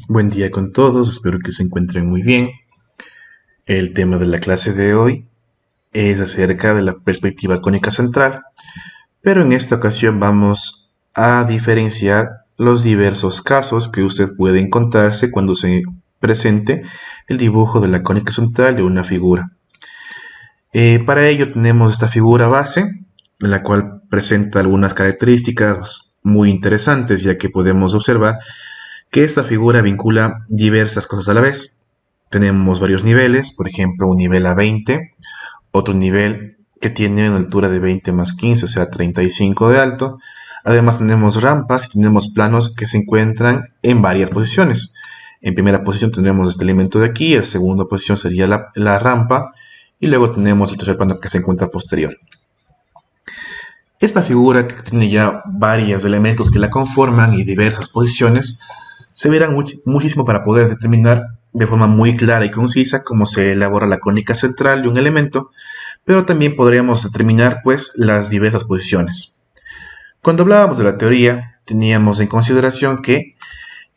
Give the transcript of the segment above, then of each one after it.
Buen día con todos, espero que se encuentren muy bien. El tema de la clase de hoy es acerca de la perspectiva cónica central, pero en esta ocasión vamos a diferenciar los diversos casos que usted puede encontrarse cuando se presente el dibujo de la cónica central de una figura. Para ello tenemos esta figura base, la cual presenta algunas características muy interesantes, ya que podemos observar que esta figura vincula diversas cosas a la vez. Tenemos varios niveles, por ejemplo, un nivel a 20, otro nivel que tiene una altura de 20 más 15, o sea, 35 de alto. Además tenemos rampas y tenemos planos que se encuentran en varias posiciones. En primera posición tendremos este elemento de aquí, en segunda posición sería la rampa, y luego tenemos el tercer plano que se encuentra posterior. Esta figura, que tiene ya varios elementos que la conforman y diversas posiciones, se verán muchísimo para poder determinar de forma muy clara y concisa cómo se elabora la cónica central de un elemento, pero también podríamos determinar pues las diversas posiciones. Cuando hablábamos de la teoría, teníamos en consideración que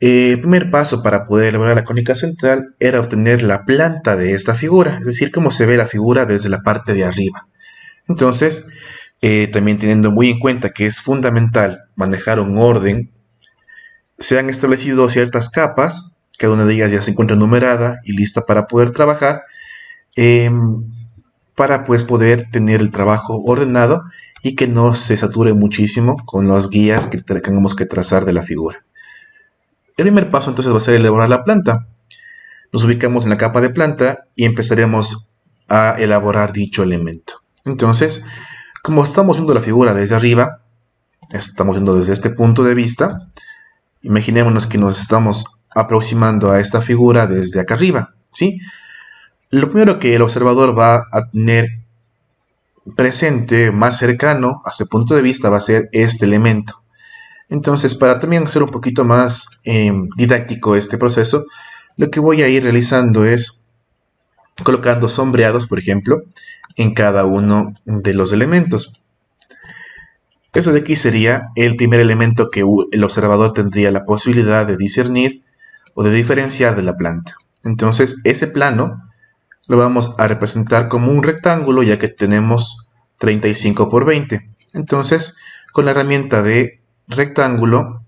el primer paso para poder elaborar la cónica central era obtener la planta de esta figura, es decir, cómo se ve la figura desde la parte de arriba. Entonces, también teniendo muy en cuenta que es fundamental manejar un orden, se han establecido ciertas capas, cada una de ellas ya se encuentra numerada y lista para poder trabajar, eh, para pues poder tener el trabajo ordenado y que no se sature muchísimo con las guías que tengamos que trazar de la figura. El primer paso entonces va a ser elaborar la planta. Nos ubicamos en la capa de planta y empezaremos a elaborar dicho elemento. Entonces, como estamos viendo la figura desde arriba, estamos viendo desde este punto de vista, imaginémonos que nos estamos aproximando a esta figura desde acá arriba, ¿sí? Lo primero que el observador va a tener presente, más cercano a ese punto de vista, va a ser este elemento. Entonces, para también hacer un poquito más didáctico este proceso, lo que voy a ir realizando es colocando sombreados, por ejemplo, en cada uno de los elementos. Eso de aquí sería el primer elemento que el observador tendría la posibilidad de discernir o de diferenciar de la planta. Entonces, ese plano lo vamos a representar como un rectángulo, ya que tenemos 35 por 20. Entonces, con la herramienta de rectángulo,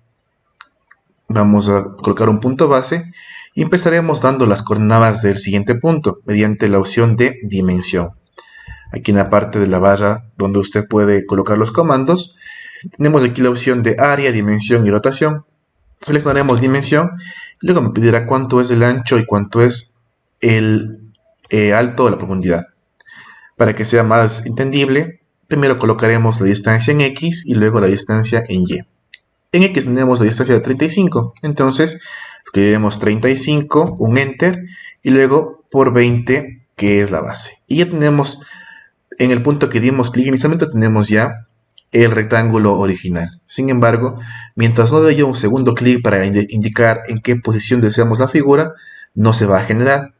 vamos a colocar un punto base y empezaremos dando las coordenadas del siguiente punto mediante la opción de dimensión. Aquí en la parte de la barra donde usted puede colocar los comandos, tenemos aquí la opción de área, dimensión y rotación. Seleccionaremos dimensión y luego me pedirá cuánto es el ancho y cuánto es el alto de la profundidad. Para que sea más entendible, primero colocaremos la distancia en X y luego la distancia en Y. En X tenemos la distancia de 35, entonces escribiremos 35, un Enter, y luego por 20, que es la base. Y ya tenemos, en el punto que dimos clic inicialmente, tenemos ya el rectángulo original. Sin embargo, mientras no doy yo un segundo clic para indicar en qué posición deseamos la figura, no se va a generar.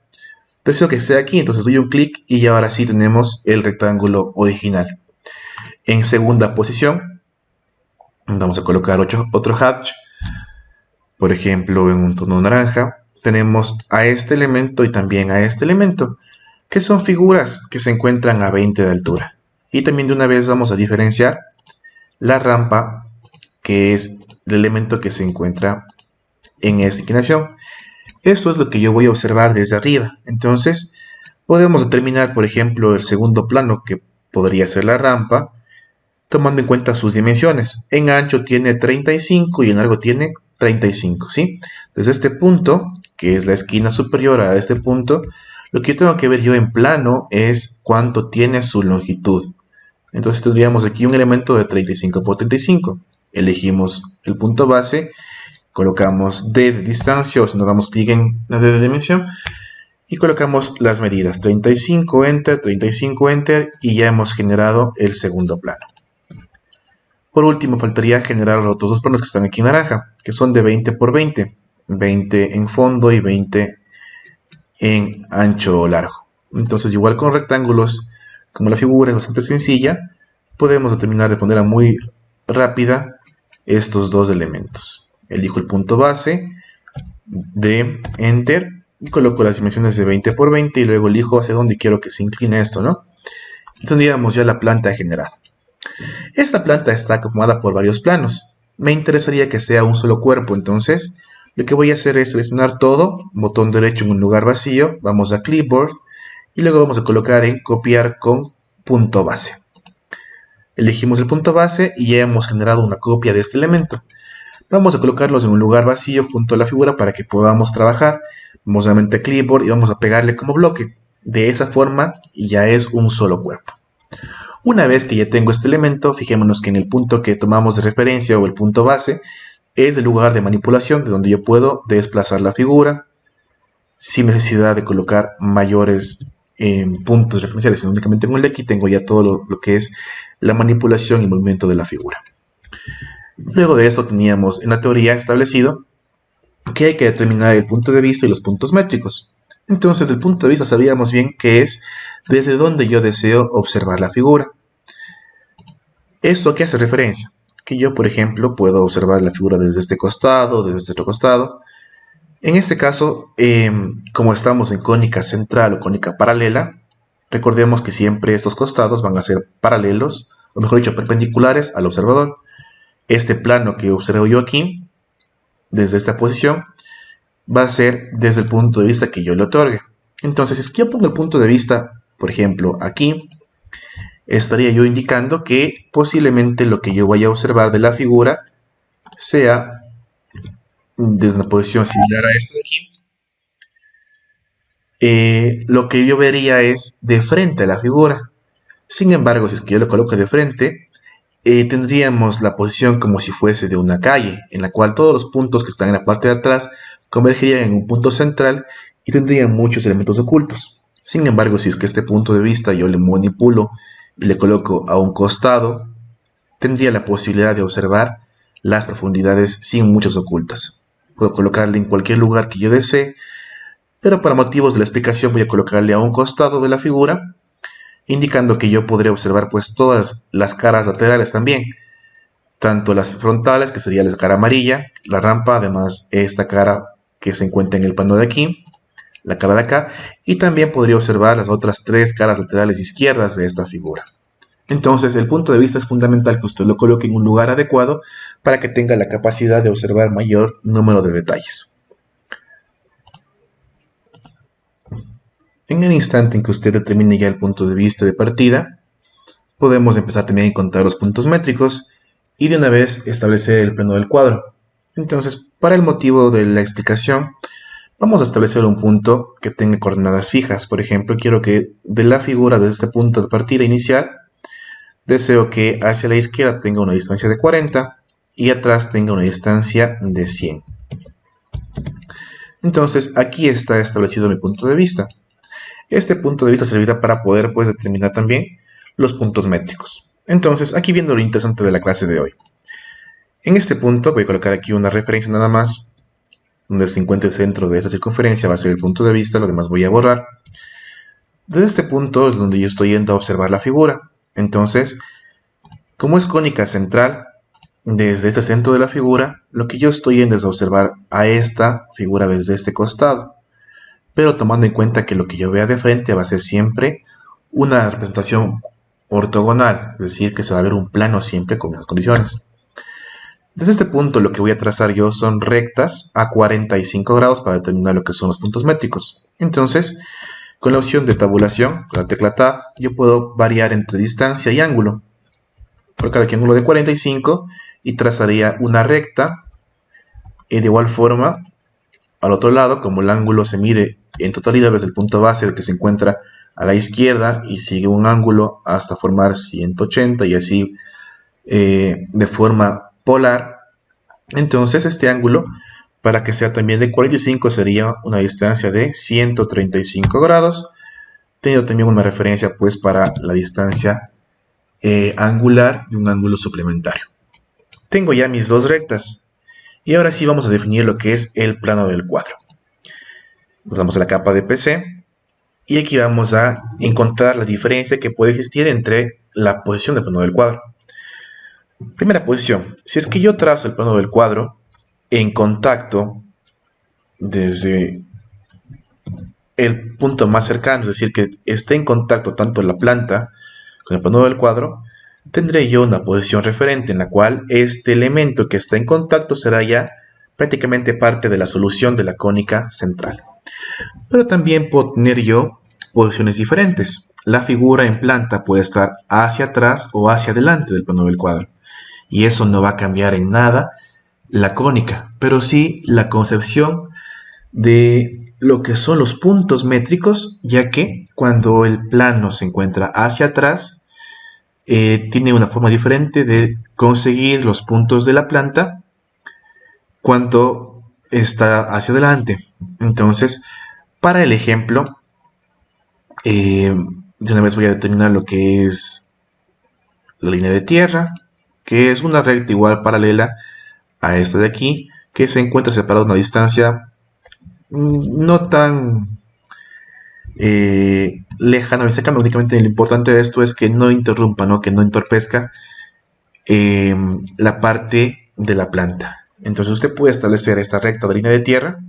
Deseo que sea aquí, entonces doy un clic y ahora sí tenemos el rectángulo original. En segunda posición, vamos a colocar otro hatch, por ejemplo en un tono naranja. Tenemos a este elemento y también a este elemento, que son figuras que se encuentran a 20 de altura. Y también de una vez vamos a diferenciar la rampa, que es el elemento que se encuentra en esta inclinación. Eso es lo que yo voy a observar desde arriba. Entonces, podemos determinar, por ejemplo, el segundo plano, que podría ser la rampa, tomando en cuenta sus dimensiones. En ancho tiene 35 y en largo tiene 35, ¿sí? Desde este punto, que es la esquina superior a este punto, lo que yo tengo que ver yo en plano es cuánto tiene su longitud. Entonces tendríamos aquí un elemento de 35 por 35. Elegimos el punto base, colocamos D de distancia, o si no damos clic en la D de dimensión, y colocamos las medidas 35 Enter, 35 Enter, y ya hemos generado el segundo plano. Por último, faltaría generar los otros dos planos que están aquí en naranja, que son de 20 por 20, 20 en fondo y 20 en ancho o largo. Entonces, igual con rectángulos, como la figura es bastante sencilla, podemos determinar de manera muy rápida estos dos elementos. Elijo el punto base, de Enter y coloco las dimensiones de 20 por 20 y luego elijo hacia dónde quiero que se incline esto, ¿no? Y tendríamos ya la planta generada. Esta planta está conformada por varios planos. Me interesaría que sea un solo cuerpo, entonces lo que voy a hacer es seleccionar todo, botón derecho en un lugar vacío, vamos a Clipboard y luego vamos a colocar en copiar con punto base. Elegimos el punto base y ya hemos generado una copia de este elemento. Vamos a colocarlos en un lugar vacío junto a la figura para que podamos trabajar. Vamos nuevamente a Clipboard y vamos a pegarle como bloque. De esa forma ya es un solo cuerpo. Una vez que ya tengo este elemento, fijémonos que en el punto que tomamos de referencia o el punto base es el lugar de manipulación de donde yo puedo desplazar la figura sin necesidad de colocar mayores puntos referenciales, sino únicamente con el de aquí tengo ya todo lo que es la manipulación y movimiento de la figura. Luego de eso teníamos en la teoría establecido que hay que determinar el punto de vista y los puntos métricos. Entonces, el punto de vista sabíamos bien que es desde donde yo deseo observar la figura. ¿Esto a qué hace referencia? Que yo, por ejemplo, puedo observar la figura desde este costado, desde este otro costado. En este caso, como estamos en cónica central o cónica paralela, recordemos que siempre estos costados van a ser paralelos, o mejor dicho, perpendiculares al observador. Este plano que observo yo aquí, desde esta posición, va a ser desde el punto de vista que yo le otorgue. Entonces, si yo pongo el punto de vista, por ejemplo, aquí, estaría yo indicando que posiblemente lo que yo vaya a observar de la figura sea desde una posición similar a esta de aquí. Lo que yo vería es de frente a la figura. Sin embargo, si es que yo lo coloco de frente, tendríamos la posición como si fuese de una calle, en la cual todos los puntos que están en la parte de atrás convergirían en un punto central y tendrían muchos elementos ocultos. Sin embargo, si es que este punto de vista yo le manipulo y le coloco a un costado, tendría la posibilidad de observar las profundidades sin muchos ocultos. Puedo colocarle en cualquier lugar que yo desee, pero para motivos de la explicación voy a colocarle a un costado de la figura, indicando que yo podré observar pues todas las caras laterales también, tanto las frontales, que sería la cara amarilla, la rampa, además esta cara que se encuentra en el plano de aquí, la cara de acá, y también podría observar las otras tres caras laterales izquierdas de esta figura. Entonces, el punto de vista es fundamental que usted lo coloque en un lugar adecuado para que tenga la capacidad de observar mayor número de detalles. En el instante en que usted determine ya el punto de vista de partida, podemos empezar también a encontrar los puntos métricos y de una vez establecer el plano del cuadro. Entonces, para el motivo de la explicación, vamos a establecer un punto que tenga coordenadas fijas. Por ejemplo, quiero que de la figura de este punto de partida inicial, deseo que hacia la izquierda tenga una distancia de 40 y atrás tenga una distancia de 100. Entonces, aquí está establecido mi punto de vista. Este punto de vista servirá para poder pues, determinar también los puntos métricos. Entonces, aquí viendo lo interesante de la clase de hoy. En este punto voy a colocar aquí una referencia nada más, donde se encuentra el centro de esta circunferencia, va a ser el punto de vista, lo demás voy a borrar. Desde este punto es donde yo estoy yendo a observar la figura. Entonces, como es cónica central, desde este centro de la figura, lo que yo estoy yendo es a observar a esta figura desde este costado. Pero tomando en cuenta que lo que yo vea de frente va a ser siempre una representación ortogonal, es decir, que se va a ver un plano siempre con esas condiciones. Desde este punto lo que voy a trazar yo son rectas a 45 grados para determinar lo que son los puntos métricos. Entonces, con la opción de tabulación, con la tecla Tab, yo puedo variar entre distancia y ángulo. Colocar aquí ángulo de 45 y trazaría una recta. Y de igual forma, al otro lado, como el ángulo se mide en totalidad desde el punto base que se encuentra a la izquierda y sigue un ángulo hasta formar 180 y así de forma polar, entonces este ángulo, para que sea también de 45, sería una distancia de 135 grados, teniendo también una referencia pues para la distancia angular de un ángulo suplementario. Tengo ya mis dos rectas y ahora sí vamos a definir lo que es el plano del cuadro. Nos vamos a la capa de PC y aquí vamos a encontrar la diferencia que puede existir entre la posición del plano del cuadro. Primera posición, si es que yo trazo el plano del cuadro en contacto desde el punto más cercano, es decir, que esté en contacto tanto la planta con el plano del cuadro, tendré yo una posición referente en la cual este elemento que está en contacto será ya prácticamente parte de la solución de la cónica central. Pero también puedo tener yo posiciones diferentes. La figura en planta puede estar hacia atrás o hacia adelante del plano del cuadro. Y eso no va a cambiar en nada la cónica, pero sí la concepción de lo que son los puntos métricos, ya que cuando el plano se encuentra hacia atrás, tiene una forma diferente de conseguir los puntos de la planta cuando está hacia adelante. Entonces, para el ejemplo, de una vez voy a determinar lo que es la línea de tierra, que es una recta igual paralela a esta de aquí, que se encuentra separada a una distancia no tan lejana, cercana. Únicamente lo importante de esto es que no interrumpa, ¿no? Que no entorpezca la parte de la planta. Entonces usted puede establecer esta recta de línea de tierra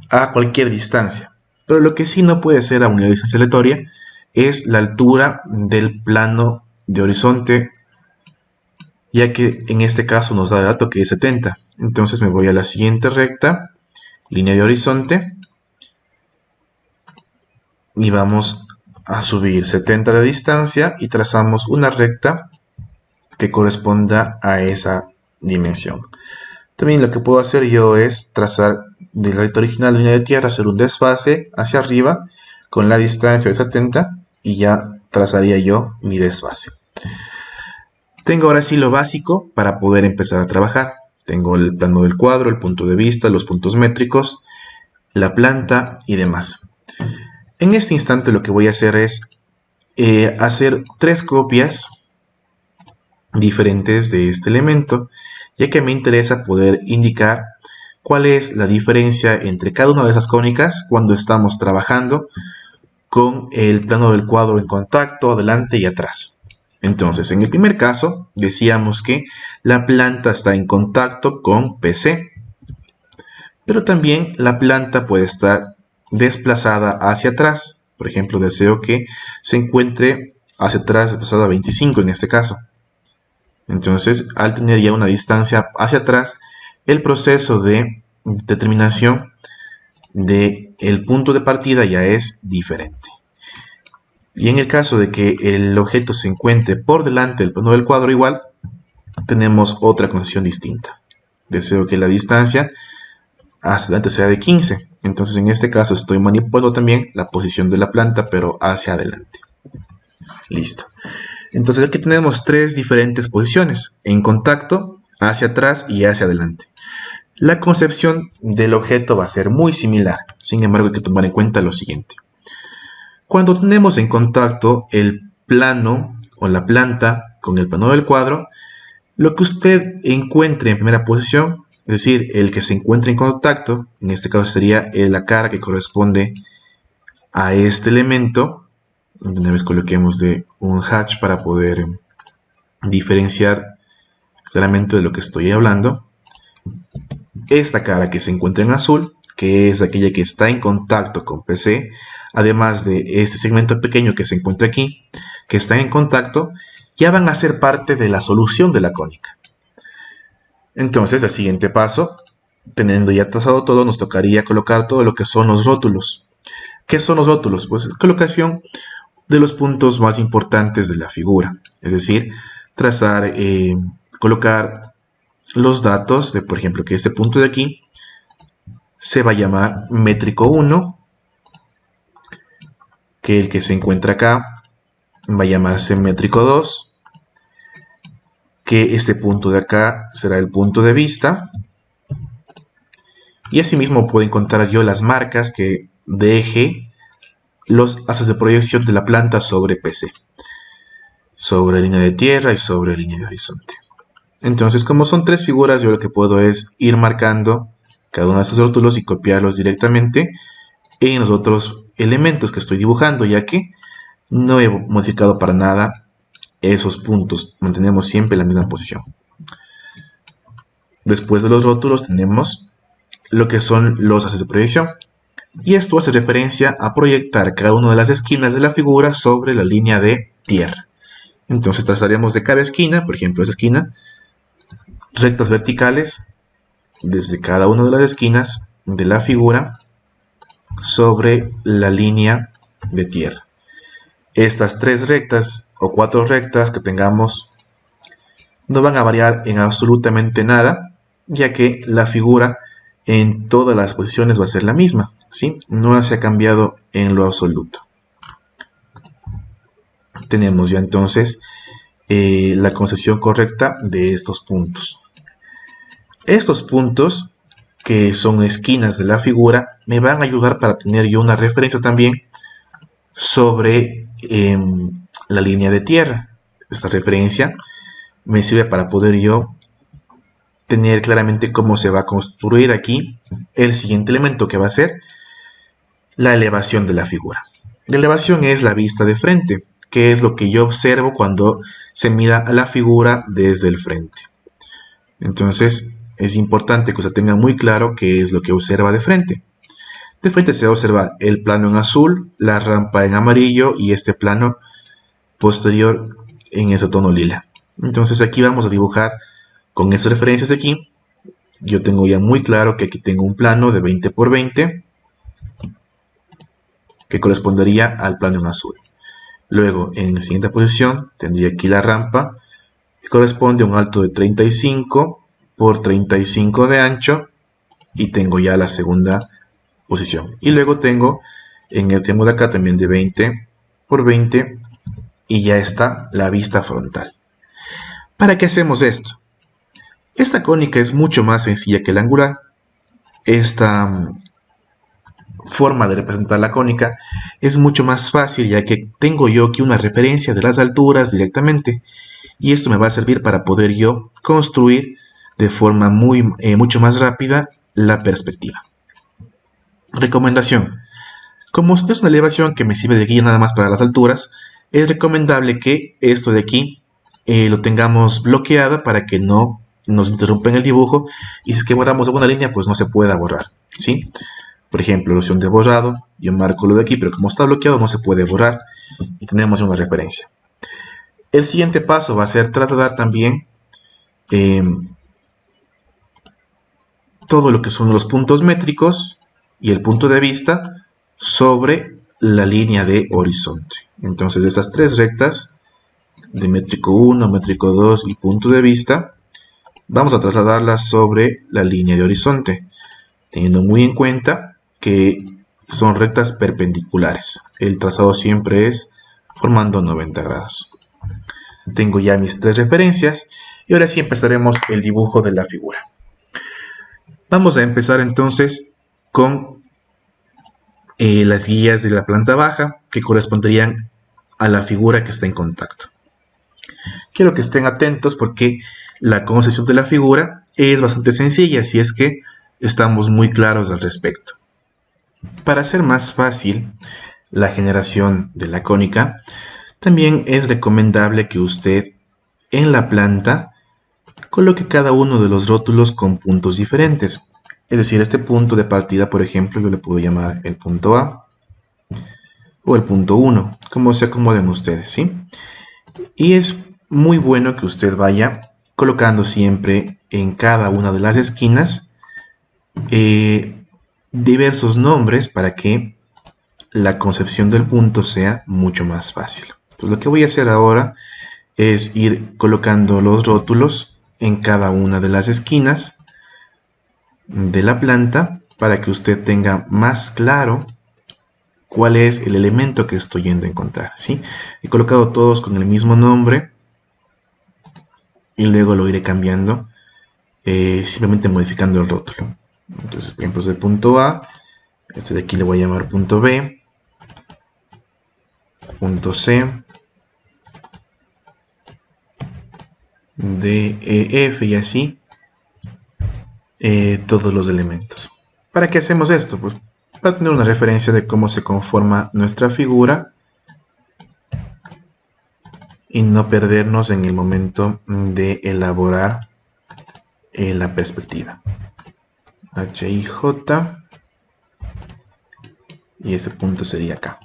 a cualquier distancia. Pero lo que sí no puede ser a una distancia aleatoria es la altura del plano de horizonte, ya que en este caso nos da el dato que es 70. Entonces me voy a la siguiente recta, línea de horizonte, y vamos a subir 70 de distancia y trazamos una recta que corresponda a esa dimensión. También lo que puedo hacer yo es trazar de la recta original de línea de tierra, hacer un desfase hacia arriba con la distancia de 70 y ya trazaría yo mi desfase. Tengo ahora sí lo básico para poder empezar a trabajar. Tengo el plano del cuadro, el punto de vista, los puntos métricos, la planta y demás. En este instante lo que voy a hacer es hacer 3 copias diferentes de este elemento, ya que me interesa poder indicar cuál es la diferencia entre cada una de esas cónicas cuando estamos trabajando con el plano del cuadro en contacto, adelante y atrás. Entonces, en el primer caso, decíamos que la planta está en contacto con PC, pero también la planta puede estar desplazada hacia atrás. Por ejemplo, deseo que se encuentre hacia atrás, desplazada a 25 en este caso. Entonces, al tener ya una distancia hacia atrás, el proceso de determinación del punto de partida ya es diferente. Y en el caso de que el objeto se encuentre por delante del plano del cuadro igual, tenemos otra condición distinta. Deseo que la distancia hacia adelante sea de 15. Entonces en este caso estoy manipulando también la posición de la planta, pero hacia adelante. Listo. Entonces aquí tenemos 3 diferentes posiciones: en contacto, hacia atrás y hacia adelante. La concepción del objeto va a ser muy similar. Sin embargo, hay que tomar en cuenta lo siguiente. Cuando tenemos en contacto el plano o la planta con el plano del cuadro, lo que usted encuentre en primera posición, es decir, el que se encuentre en contacto, en este caso sería la cara que corresponde a este elemento. Una vez coloquemos de un hatch para poder diferenciar claramente de lo que estoy hablando. Esta cara que se encuentra en azul, que es aquella que está en contacto con PC, además de este segmento pequeño que se encuentra aquí, que está en contacto, ya van a ser parte de la solución de la cónica. Entonces, el siguiente paso, teniendo ya trazado todo, nos tocaría colocar todo lo que son los rótulos. ¿Qué son los rótulos? Pues colocación de los puntos más importantes de la figura, es decir, trazar, colocar los datos de, por ejemplo, que este punto de aquí se va a llamar métrico 1, que el que se encuentra acá va a llamarse métrico 2, que este punto de acá será el punto de vista, y asimismo puedo encontrar yo las marcas que deje los haces de proyección de la planta sobre PC, sobre línea de tierra y sobre línea de horizonte. Entonces, como son 3 figuras, yo lo que puedo es ir marcando cada uno de estos rótulos y copiarlos directamente en los otros elementos que estoy dibujando, ya que no he modificado para nada esos puntos, mantenemos siempre la misma posición. Después de los rótulos tenemos lo que son los haces de proyección. Y esto hace referencia a proyectar cada una de las esquinas de la figura sobre la línea de tierra. Entonces trazaríamos de cada esquina, por ejemplo esa esquina, rectas verticales desde cada una de las esquinas de la figura sobre la línea de tierra. Estas 3 rectas o 4 rectas que tengamos no van a variar en absolutamente nada, ya que la figura en todas las posiciones va a ser la misma, ¿sí? No se ha cambiado en lo absoluto. Tenemos ya entonces la concepción correcta de estos puntos. Estos puntos, que son esquinas de la figura, me van a ayudar para tener yo una referencia también sobre la línea de tierra. Esta referencia me sirve para poder yo tener claramente cómo se va a construir aquí el siguiente elemento, que va a ser la elevación de la figura. La elevación es la vista de frente, que es lo que yo observo cuando se mira a la figura desde el frente. Entonces es importante que usted tenga muy claro qué es lo que observa de frente. De frente se va a observar el plano en azul, la rampa en amarillo y este plano posterior en ese tono lila. Entonces aquí vamos a dibujar con estas referencias de aquí. Yo tengo ya muy claro que aquí tengo un plano de 20 por 20 que correspondería al plano en azul. Luego en la siguiente posición tendría aquí la rampa que corresponde a un alto de 35 por 35 de ancho y tengo ya la segunda posición. Y luego tengo en el tramo de acá también de 20 por 20 y ya está la vista frontal. ¿Para qué hacemos esto? Esta cónica es mucho más sencilla que la angular. Esta forma de representar la cónica es mucho más fácil, ya que tengo yo aquí una referencia de las alturas directamente, y esto me va a servir para poder yo construir de forma mucho más rápida la perspectiva. Recomendación: como es una elevación que me sirve de guía nada más para las alturas, es recomendable que esto de aquí lo tengamos bloqueado para que no nos interrumpa en el dibujo, y si es que borramos alguna línea pues no se pueda borrar, ¿sí? Por ejemplo, la opción de borrado, yo marco lo de aquí, pero como está bloqueado no se puede borrar y tenemos una referencia. El siguiente paso va a ser trasladar también todo lo que son los puntos métricos y el punto de vista sobre la línea de horizonte. Entonces estas 3 rectas de métrico 1, métrico 2 y punto de vista, vamos a trasladarlas sobre la línea de horizonte, teniendo muy en cuenta que son rectas perpendiculares. El trazado siempre es formando 90 grados. Tengo ya mis 3 referencias y ahora sí empezaremos el dibujo de la figura. Vamos a empezar entonces con las guías de la planta baja, que corresponderían a la figura que está en contacto. Quiero que estén atentos porque la concepción de la figura es bastante sencilla, si es que estamos muy claros al respecto. Para hacer más fácil la generación de la cónica, también es recomendable que usted en la planta coloque cada uno de los rótulos con puntos diferentes. Es decir, este punto de partida, por ejemplo, yo le puedo llamar el punto A o el punto 1, como se acomoden ustedes, ¿sí? Y es muy bueno que usted vaya colocando siempre en cada una de las esquinas diversos nombres para que la concepción del punto sea mucho más fácil. Entonces lo que voy a hacer ahora es ir colocando los rótulos en cada una de las esquinas de la planta para que usted tenga más claro cuál es el elemento que estoy yendo a encontrar, ¿sí? He colocado todos con el mismo nombre y luego lo iré cambiando simplemente modificando el rótulo. Entonces, por ejemplo, es el punto A, este de aquí le voy a llamar punto B, punto C, D, E, F y así todos los elementos. ¿Para qué hacemos esto? Pues para tener una referencia de cómo se conforma nuestra figura y no perdernos en el momento de elaborar la perspectiva. H y J. Y este punto sería acá.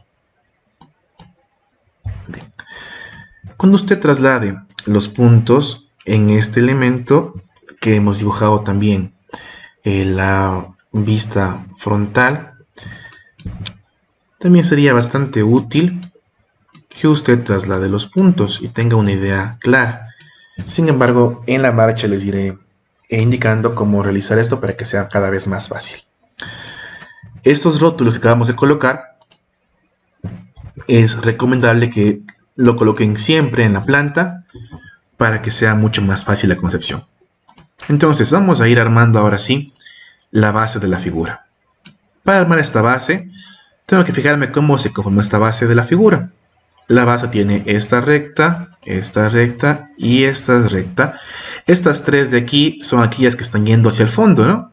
Bien. Cuando usted traslade los puntos en este elemento que hemos dibujado también en la vista frontal, también sería bastante útil que usted traslade los puntos y tenga una idea clara. Sin embargo, en la marcha les iré indicando cómo realizar esto para que sea cada vez más fácil. Estos rótulos que acabamos de colocar, es recomendable que lo coloquen siempre en la planta para que sea mucho más fácil la concepción. Entonces vamos a ir armando ahora sí la base de la figura. Para armar esta base, tengo que fijarme cómo se conforma esta base de la figura. La base tiene esta recta y esta recta. Estas tres de aquí son aquellas que están yendo hacia el fondo, ¿no?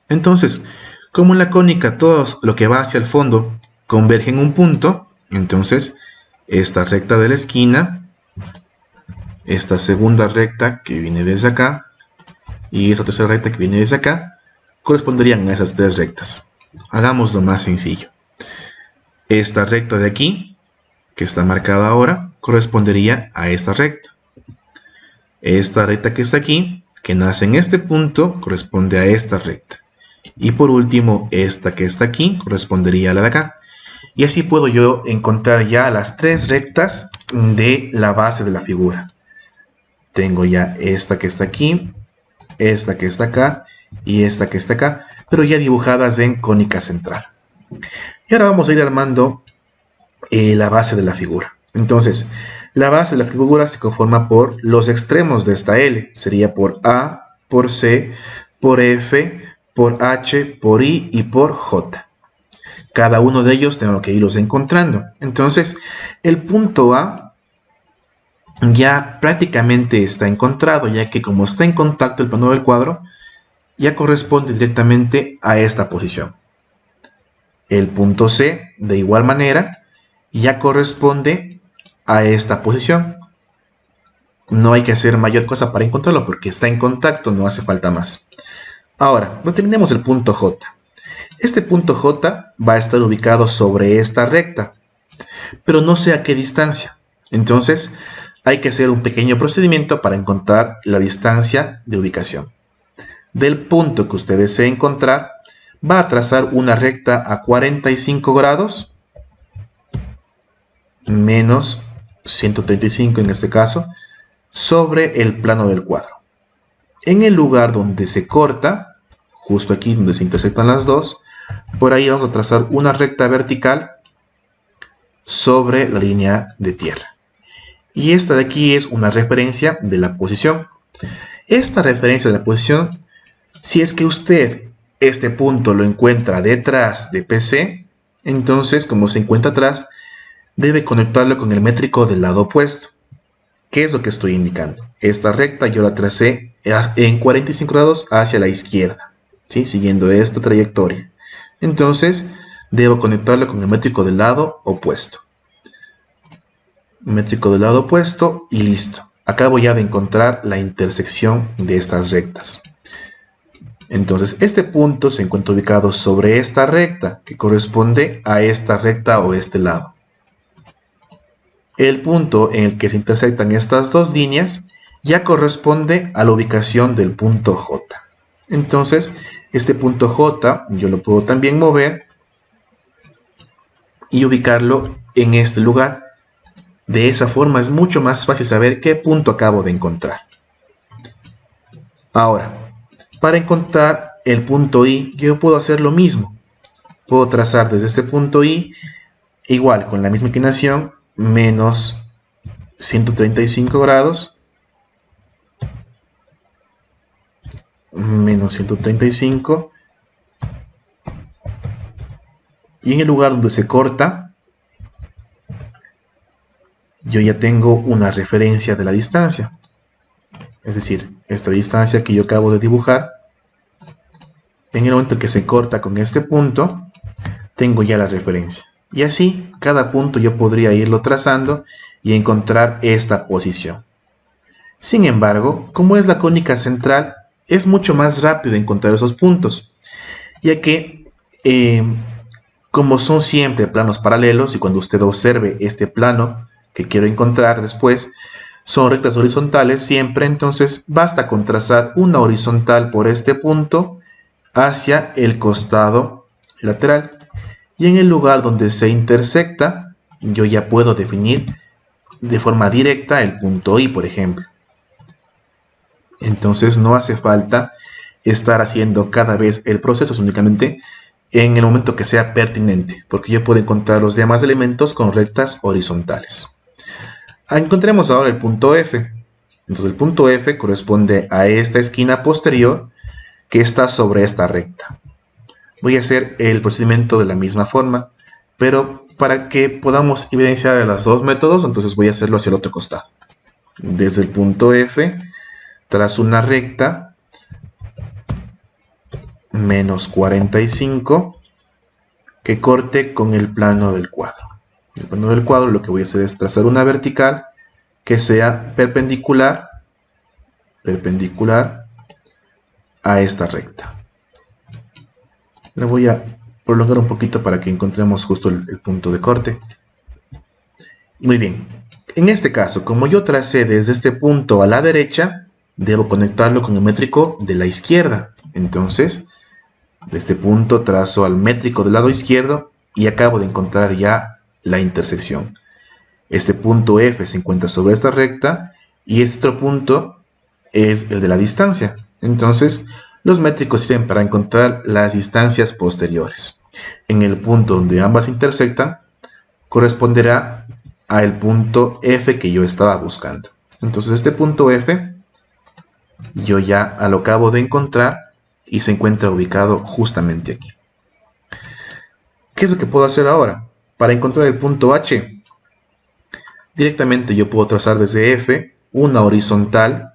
Entonces, como en la cónica todo lo que va hacia el fondo converge en un punto, entonces esta recta de la esquina, esta segunda recta que viene desde acá y esta tercera recta que viene desde acá corresponderían a esas tres rectas. Hagámoslo más sencillo. Esta recta de aquí, que está marcada ahora, correspondería a esta recta. Esta recta que está aquí, que nace en este punto, corresponde a esta recta. Y por último, esta que está aquí, correspondería a la de acá. Y así puedo yo encontrar ya las tres rectas de la base de la figura. Tengo ya esta que está aquí, esta que está acá y esta que está acá, pero ya dibujadas en cónica central. Y ahora vamos a ir armando la base de la figura. Entonces, la base de la figura se conforma por los extremos de esta L. Sería por A, por C, por F, por H, por I y por J. Cada uno de ellos tengo que irlos encontrando. Entonces, el punto A ya prácticamente está encontrado, ya que como está en contacto el plano del cuadro, ya corresponde directamente a esta posición. El punto C, de igual manera, ya corresponde a esta posición. No hay que hacer mayor cosa para encontrarlo porque está en contacto, no hace falta más. Ahora, determinemos el punto J. Este punto J va a estar ubicado sobre esta recta, pero no sé a qué distancia. Entonces, hay que hacer un pequeño procedimiento para encontrar la distancia de ubicación. Del punto que usted desee encontrar, va a trazar una recta a 45 grados, menos 135 en este caso, sobre el plano del cuadro. En el lugar donde se corta, justo aquí donde se intersectan las dos, por ahí vamos a trazar una recta vertical sobre la línea de tierra. Y esta de aquí es una referencia de la posición. Esta referencia de la posición, si es que usted este punto lo encuentra detrás de PC, entonces como se encuentra atrás, debe conectarlo con el métrico del lado opuesto. ¿Qué es lo que estoy indicando? Esta recta yo la tracé en 45 grados hacia la izquierda, ¿sí? Siguiendo esta trayectoria. Entonces, debo conectarlo con el métrico del lado opuesto. Métrico del lado opuesto y listo. Acabo ya de encontrar la intersección de estas rectas. Entonces, este punto se encuentra ubicado sobre esta recta, que corresponde a esta recta o este lado. El punto en el que se intersectan estas dos líneas ya corresponde a la ubicación del punto J. Entonces, este punto J yo lo puedo también mover y ubicarlo en este lugar. De esa forma es mucho más fácil saber qué punto acabo de encontrar. Ahora, para encontrar el punto I, yo puedo hacer lo mismo. Puedo trazar desde este punto I, igual con la misma inclinación, menos 135 grados, menos 135, y en el lugar donde se corta, yo ya tengo una referencia de la distancia. Es decir, esta distancia que yo acabo de dibujar, en el momento que se corta con este punto, tengo ya la referencia. Y así, cada punto yo podría irlo trazando y encontrar esta posición. Sin embargo, como es la cónica central, es mucho más rápido encontrar esos puntos, ya que como son siempre planos paralelos, y cuando usted observe este plano que quiero encontrar después, son rectas horizontales siempre, entonces basta con trazar una horizontal por este punto hacia el costado lateral, y en el lugar donde se intersecta yo ya puedo definir de forma directa el punto I, por ejemplo. Entonces no hace falta estar haciendo cada vez el proceso, únicamente en el momento que sea pertinente, porque yo puedo encontrar los demás elementos con rectas horizontales. Encontremos ahora el punto F. Entonces el punto F corresponde a esta esquina posterior que está sobre esta recta. Voy a hacer el procedimiento de la misma forma, pero para que podamos evidenciar los dos métodos, entonces voy a hacerlo hacia el otro costado. Desde el punto F, trazo una recta, menos 45, que corte con el plano del cuadro. En el plano del cuadro lo que voy a hacer es trazar una vertical que sea perpendicular a esta recta. La voy a prolongar un poquito para que encontremos justo el punto de corte. Muy bien, en este caso, como yo tracé desde este punto a la derecha, debo conectarlo con el métrico de la izquierda. Entonces, de este punto trazo al métrico del lado izquierdo y acabo de encontrar ya la intersección. Este punto F se encuentra sobre esta recta y este otro punto es el de la distancia. Entonces, los métricos sirven para encontrar las distancias posteriores. En el punto donde ambas intersectan, corresponderá al punto F que yo estaba buscando. Entonces, este punto F yo ya lo acabo de encontrar y se encuentra ubicado justamente aquí. ¿Qué es lo que puedo hacer ahora? Para encontrar el punto H, directamente yo puedo trazar desde F una horizontal,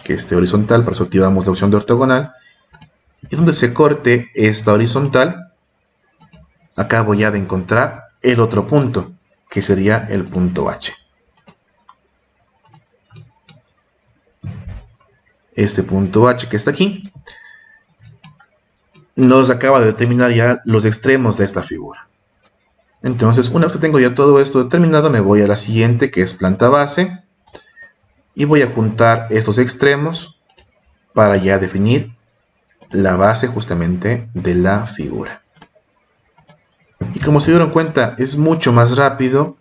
que esté horizontal, para eso activamos la opción de ortogonal, y donde se corte esta horizontal, acabo ya de encontrar el otro punto, que sería el punto H. Este punto H que está aquí nos acaba de determinar ya los extremos de esta figura. Entonces, una vez que tengo ya todo esto determinado, me voy a la siguiente, que es planta base, y voy a juntar estos extremos para ya definir la base justamente de la figura. Y como se dieron cuenta, es mucho más rápido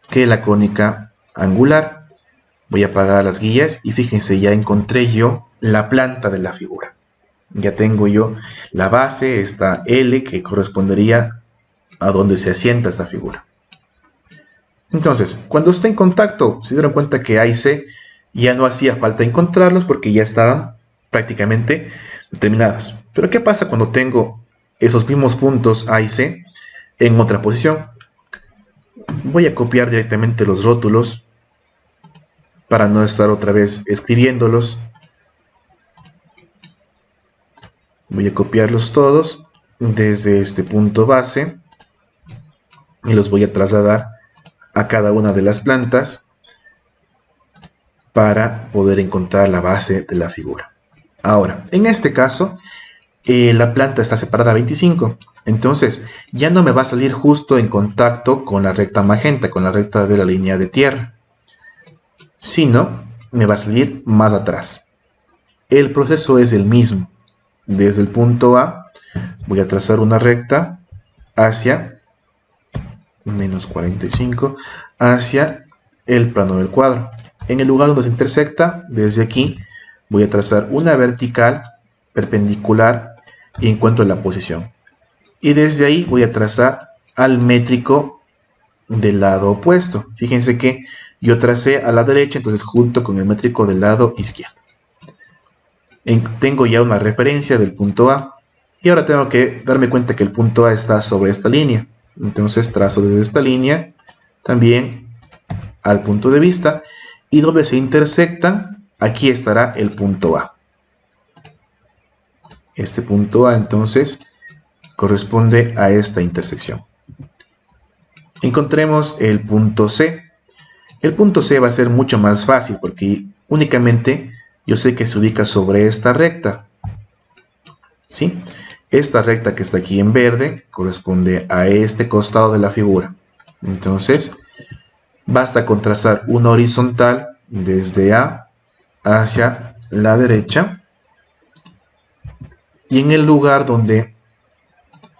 que la cónica angular. Voy a apagar las guías y fíjense, ya encontré yo la planta de la figura. Ya tengo yo la base, esta L, que correspondería a donde se asienta esta figura. Entonces, cuando esté en contacto, se dieron cuenta que A y C ya no hacía falta encontrarlos porque ya estaban prácticamente determinados. Pero ¿qué pasa cuando tengo esos mismos puntos A y C en otra posición? Voy a copiar directamente los rótulos para no estar otra vez escribiéndolos. Voy a copiarlos todos desde este punto base y los voy a trasladar a cada una de las plantas para poder encontrar la base de la figura. Ahora, en este caso, la planta está separada a 25. Entonces, ya no me va a salir justo en contacto con la recta magenta, con la recta de la línea de tierra, sino me va a salir más atrás. El proceso es el mismo. Desde el punto A voy a trazar una recta hacia menos 45, hacia el plano del cuadro. En el lugar donde se intersecta, desde aquí, voy a trazar una vertical perpendicular y encuentro la posición. Y desde ahí voy a trazar al métrico del lado opuesto. Fíjense que yo tracé a la derecha, entonces junto con el métrico del lado izquierdo. Tengo ya una referencia del punto A. Y ahora tengo que darme cuenta que el punto A está sobre esta línea. Entonces trazo desde esta línea también al punto de vista. Y donde se intersectan, aquí estará el punto A. Este punto A entonces corresponde a esta intersección. Encontremos el punto C. El punto C va a ser mucho más fácil porque únicamente yo sé que se ubica sobre esta recta, ¿sí? Esta recta que está aquí en verde corresponde a este costado de la figura. Entonces, basta con trazar una horizontal desde A hacia la derecha, y en el lugar donde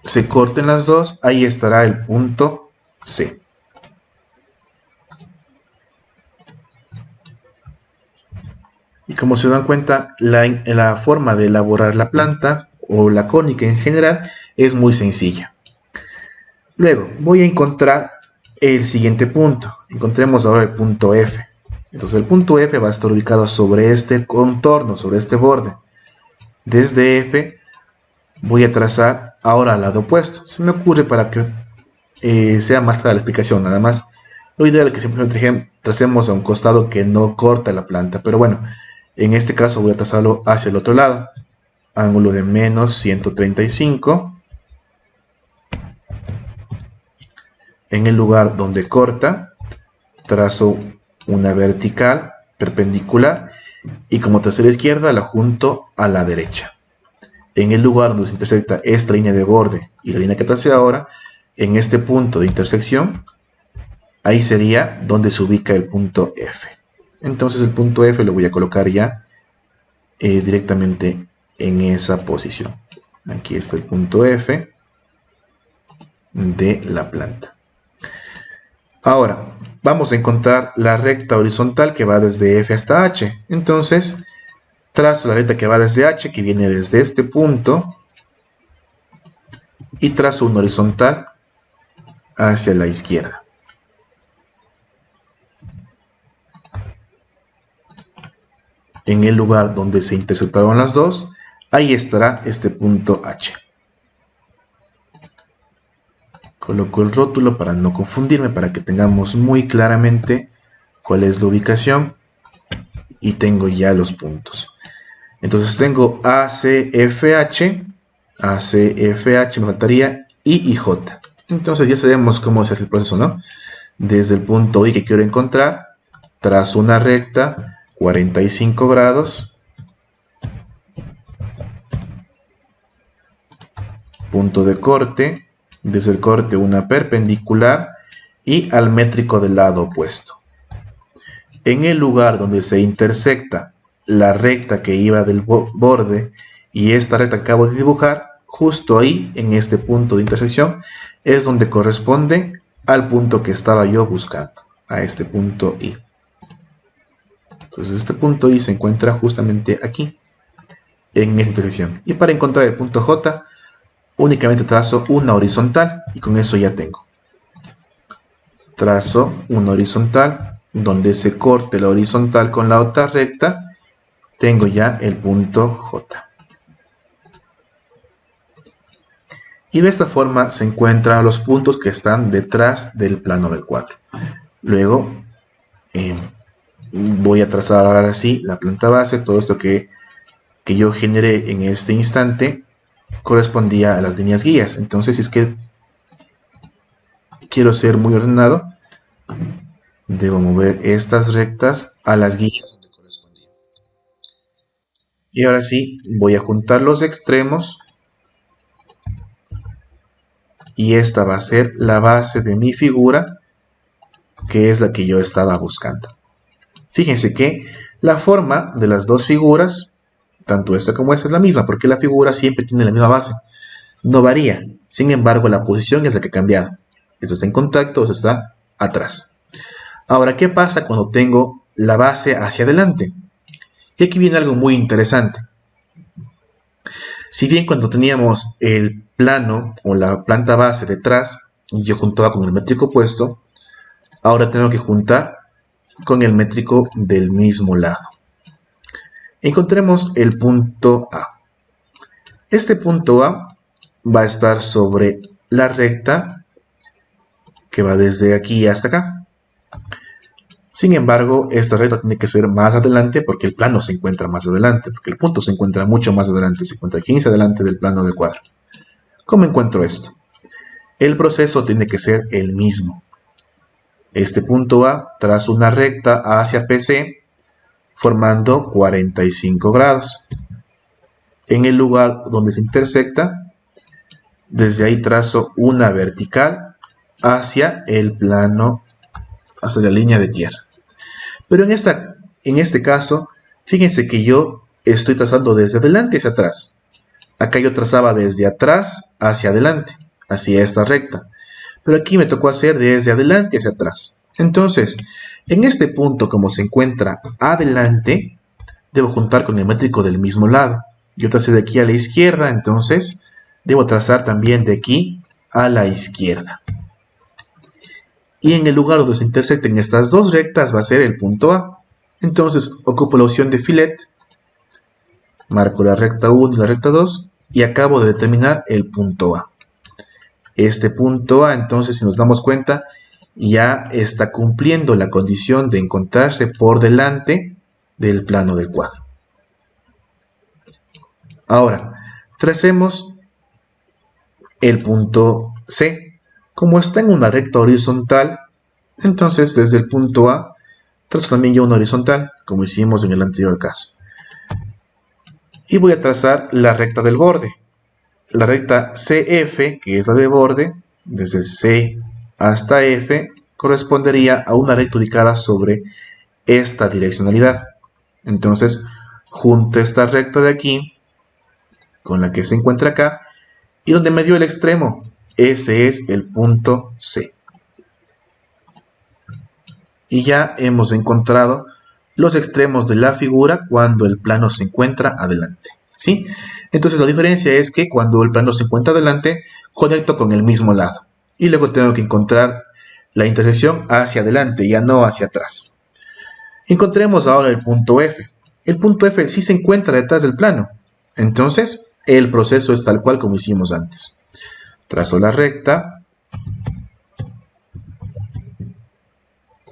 se corten las dos, ahí estará el punto C. Y como se dan cuenta, la forma de elaborar la planta o la cónica en general es muy sencilla. Luego voy a encontrar el siguiente punto. Encontremos ahora el punto F. Entonces el punto F va a estar ubicado sobre este contorno, sobre este borde. Desde F voy a trazar ahora al lado opuesto. Se me ocurre para que sea más clara la explicación, nada más. Lo ideal es que siempre tracemos a un costado que no corta la planta, pero bueno, en este caso voy a trazarlo hacia el otro lado. Ángulo de menos 135. En el lugar donde corta, trazo una vertical perpendicular y como tracé a la izquierda, la junto a la derecha. En el lugar donde se intersecta esta línea de borde y la línea que tracé ahora, en este punto de intersección, ahí sería donde se ubica el punto F. Entonces el punto F lo voy a colocar ya directamente en esa posición. Aquí está el punto F de la planta. Ahora, vamos a encontrar la recta horizontal que va desde F hasta H. Entonces, trazo la recta que va desde H, que viene desde este punto, y trazo una horizontal hacia la izquierda. En el lugar donde se intersectaron las dos, ahí estará este punto H. Coloco el rótulo para no confundirme, para que tengamos muy claramente cuál es la ubicación, y tengo ya los puntos. Entonces tengo ACFH, me faltaría I y J. Entonces ya sabemos cómo se hace el proceso, ¿no? Desde el punto I que quiero encontrar, trazo una recta 45 grados, punto de corte, desde el corte una perpendicular y al métrico del lado opuesto. En el lugar donde se intersecta la recta que iba del borde y esta recta que acabo de dibujar, justo ahí, en este punto de intersección, es donde corresponde al punto que estaba yo buscando, a este punto I. Entonces este punto I se encuentra justamente aquí, en esta intersección. Y para encontrar el punto J, únicamente trazo una horizontal y con eso ya tengo. Trazo una horizontal donde se corte la horizontal con la otra recta, tengo ya el punto J. Y de esta forma se encuentran los puntos que están detrás del plano del cuadro. Luego voy a trazar ahora sí la planta base. Todo esto que yo generé en este instante correspondía a las líneas guías. Entonces, si es que quiero ser muy ordenado, debo mover estas rectas a las guías donde correspondían. Y ahora sí, voy a juntar los extremos. Y esta va a ser la base de mi figura, que es la que yo estaba buscando. Fíjense que la forma de las dos figuras, tanto esta como esta, es la misma, porque la figura siempre tiene la misma base. No varía. Sin embargo, la posición es la que ha cambiado. Esto está en contacto, esto está atrás. Ahora, ¿qué pasa cuando tengo la base hacia adelante? Y aquí viene algo muy interesante. Si bien cuando teníamos el plano o la planta base detrás, yo juntaba con el métrico opuesto, ahora tengo que juntar con el métrico del mismo lado. Encontremos el punto A. Este punto A va a estar sobre la recta que va desde aquí hasta acá. Sin embargo, esta recta tiene que ser más adelante porque el plano se encuentra más adelante, porque el punto se encuentra mucho más adelante, se encuentra 15 adelante del plano del cuadro. ¿Cómo encuentro esto? El proceso tiene que ser el mismo. Este punto A trazo una recta hacia PC, formando 45 grados. En el lugar donde se intersecta, desde ahí trazo una vertical hacia el plano, hacia la línea de tierra. Pero en este caso, fíjense que yo estoy trazando desde adelante hacia atrás. Acá yo trazaba desde atrás hacia adelante, hacia esta recta. Pero aquí me tocó hacer desde adelante hacia atrás. Entonces, en este punto, como se encuentra adelante, debo juntar con el métrico del mismo lado. Yo tracé de aquí a la izquierda, entonces debo trazar también de aquí a la izquierda. Y en el lugar donde se intersecten estas dos rectas va a ser el punto A. Entonces ocupo la opción de filet, marco la recta 1 y la recta 2 y acabo de determinar el punto A. Este punto A, entonces, si nos damos cuenta, ya está cumpliendo la condición de encontrarse por delante del plano del cuadro. Ahora, tracemos el punto C. Como está en una recta horizontal, entonces desde el punto A trazo también ya una horizontal, como hicimos en el anterior caso. Y voy a trazar la recta del borde. La recta CF, que es la de borde, desde C hasta F, correspondería a una recta ubicada sobre esta direccionalidad. Entonces, junto esta recta de aquí con la que se encuentra acá, y donde me dio el extremo, ese es el punto C. Y ya hemos encontrado los extremos de la figura cuando el plano se encuentra adelante, ¿sí? Entonces la diferencia es que cuando el plano se encuentra adelante, conecto con el mismo lado. Y luego tengo que encontrar la intersección hacia adelante, ya no hacia atrás. Encontremos ahora el punto F. El punto F sí se encuentra detrás del plano. Entonces, el proceso es tal cual como hicimos antes. Trazo la recta,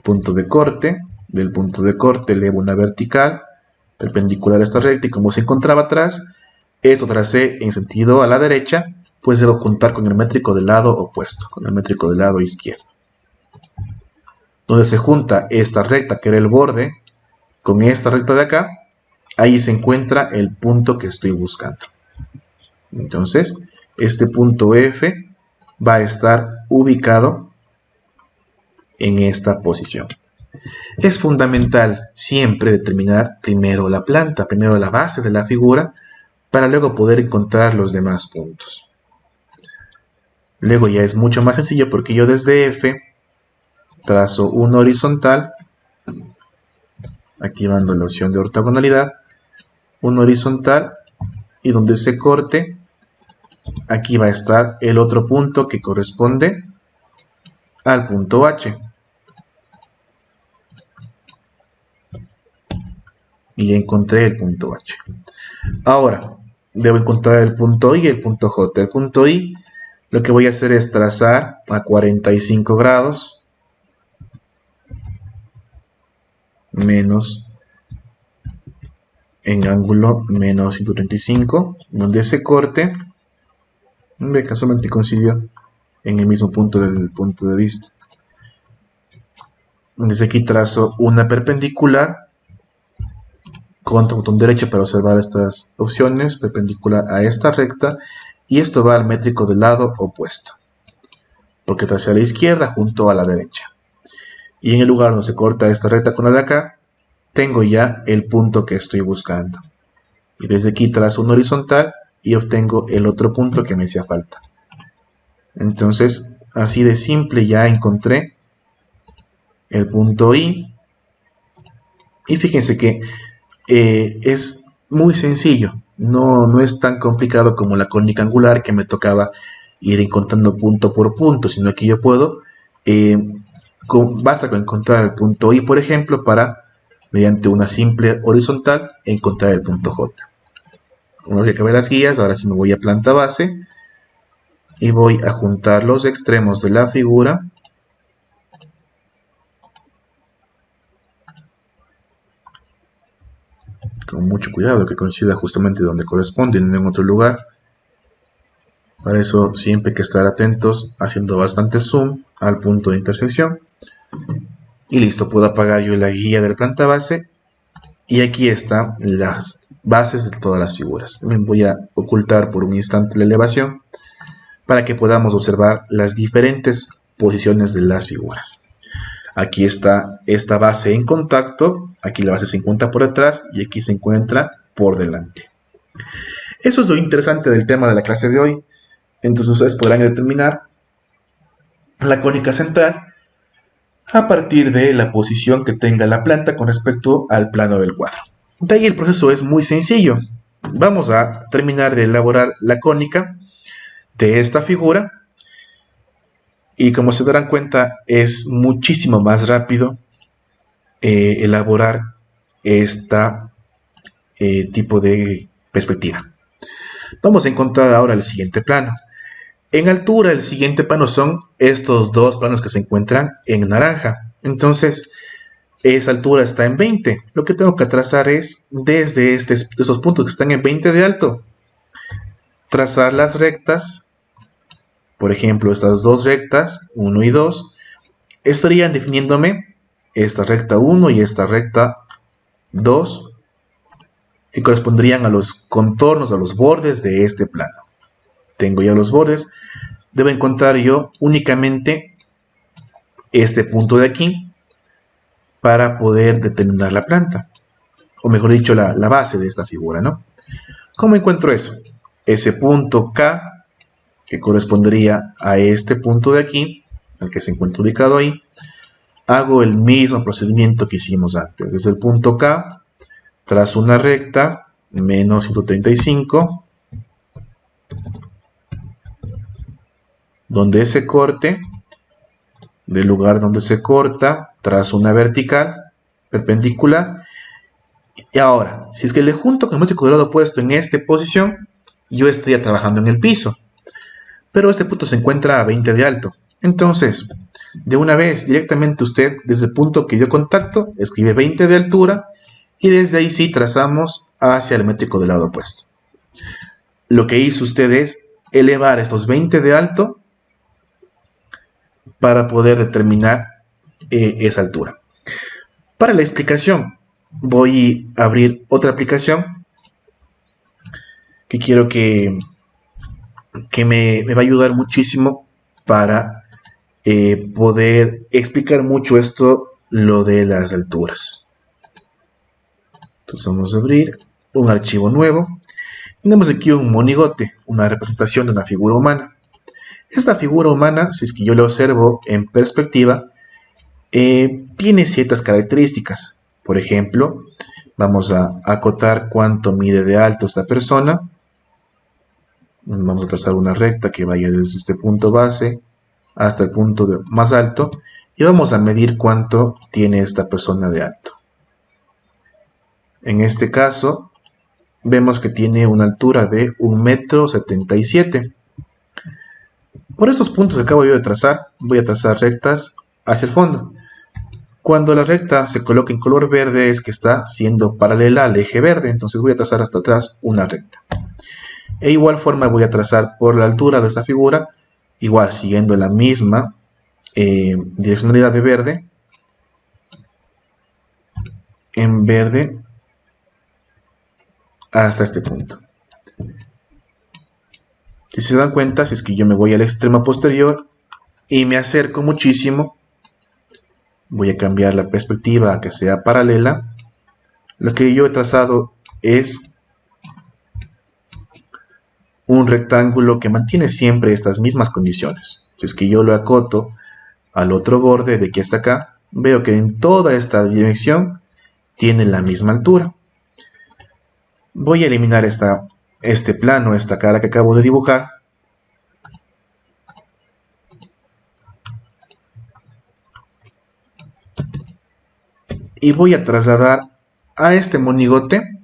punto de corte, del punto de corte elevo una vertical, perpendicular a esta recta, y como se encontraba atrás, esto tracé en sentido a la derecha, pues debo juntar con el métrico del lado opuesto, con el métrico del lado izquierdo. Donde se junta esta recta, que era el borde, con esta recta de acá, ahí se encuentra el punto que estoy buscando. Entonces, este punto F va a estar ubicado en esta posición. Es fundamental siempre determinar primero la planta, primero la base de la figura, para luego poder encontrar los demás puntos. Luego ya es mucho más sencillo porque yo desde F trazo una horizontal, activando la opción de ortogonalidad, una horizontal, y donde se corte, aquí va a estar el otro punto que corresponde al punto H. Y ya encontré el punto H. Ahora, debo encontrar el punto I y el punto J. El punto I, lo que voy a hacer es trazar a 45 grados menos en ángulo menos 135, donde ese corte casualmente coincidió en el mismo punto del punto de vista. Desde aquí trazo una perpendicular, contra botón derecho para observar estas opciones, perpendicular a esta recta, y esto va al métrico del lado opuesto, porque tracé a la izquierda junto a la derecha. Y en el lugar donde se corta esta recta con la de acá, tengo ya el punto que estoy buscando. Y desde aquí trazo una horizontal y obtengo el otro punto que me hacía falta. Entonces, así de simple ya encontré el punto I. Y fíjense que es muy sencillo. No es tan complicado como la cónica angular, que me tocaba ir encontrando punto por punto, sino que yo puedo, basta con encontrar el punto I, por ejemplo, para, mediante una simple horizontal, encontrar el punto J. Una vez que acabé las guías, ahora sí me voy a planta base y voy a juntar los extremos de la figura. Con mucho cuidado que coincida justamente donde corresponde, no en otro lugar. Para eso siempre hay que estar atentos, haciendo bastante zoom al punto de intersección. Y listo, puedo apagar yo la guía de la planta base Y aquí están las bases de todas las figuras. Me voy a ocultar por un instante la elevación para que podamos observar las diferentes posiciones de las figuras. Aquí está esta base en contacto, aquí la base se encuentra por detrás y aquí se encuentra por delante. Eso es lo interesante del tema de la clase de hoy. Entonces ustedes podrán determinar la cónica central a partir de la posición que tenga la planta con respecto al plano del cuadro. De ahí el proceso es muy sencillo. Vamos a terminar de elaborar la cónica de esta figura y como se darán cuenta es muchísimo más rápido elaborar este tipo de perspectiva. Vamos a encontrar ahora el siguiente plano. En altura el siguiente plano son estos dos planos que se encuentran en naranja. Entonces esa altura está en 20. Lo que tengo que trazar es desde estos puntos que están en 20 de alto, trazar las rectas. Por ejemplo, estas dos rectas, 1 y 2, estarían definiéndome esta recta 1 y esta recta 2, que corresponderían a los contornos, a los bordes de este plano. Tengo ya los bordes, debo encontrar yo únicamente este punto de aquí para poder determinar la planta, o mejor dicho, la base de esta figura, ¿no? ¿Cómo encuentro eso? Ese punto K, que correspondería a este punto de aquí, el que se encuentra ubicado ahí, hago el mismo procedimiento que hicimos antes. Desde el punto K, trazo una recta, menos 135, donde ese corte, del lugar donde se corta, trazo una vertical, perpendicular, y ahora, si es que le junto con el metro cuadrado puesto en esta posición, yo estaría trabajando en el piso. Pero este punto se encuentra a 20 de alto. Entonces, de una vez, directamente usted, desde el punto que dio contacto, escribe 20 de altura y desde ahí sí trazamos hacia el métrico del lado opuesto. Lo que hizo usted es elevar estos 20 de alto para poder determinar esa altura. Para la explicación, voy a abrir otra aplicación que quiero que me va a ayudar muchísimo para poder explicar mucho esto, lo de las alturas. Entonces vamos a abrir un archivo nuevo. Tenemos aquí un monigote, una representación de una figura humana. Esta figura humana, si es que yo la observo en perspectiva, tiene ciertas características. Por ejemplo, vamos a acotar cuánto mide de alto esta persona. Vamos a trazar una recta que vaya desde este punto base hasta el punto más alto y vamos a medir cuánto tiene esta persona de alto. En este caso vemos que tiene una altura de 1,77 m. Por estos puntos que acabo yo de trazar, voy a trazar rectas hacia el fondo. Cuando la recta se coloca en color verde es que está siendo paralela al eje verde, entonces voy a trazar hasta atrás una recta. E igual forma voy a trazar por la altura de esta figura, igual siguiendo la misma direccionalidad de verde, en verde hasta este punto. Si se dan cuenta, si es que yo me voy al extremo posterior y me acerco muchísimo, voy a cambiar la perspectiva a que sea paralela. Lo que yo he trazado es un rectángulo que mantiene siempre estas mismas condiciones. Si es que yo lo acoto al otro borde de aquí hasta acá, veo que en toda esta dirección tiene la misma altura. Voy a eliminar este plano, esta cara que acabo de dibujar. Y voy a trasladar a este monigote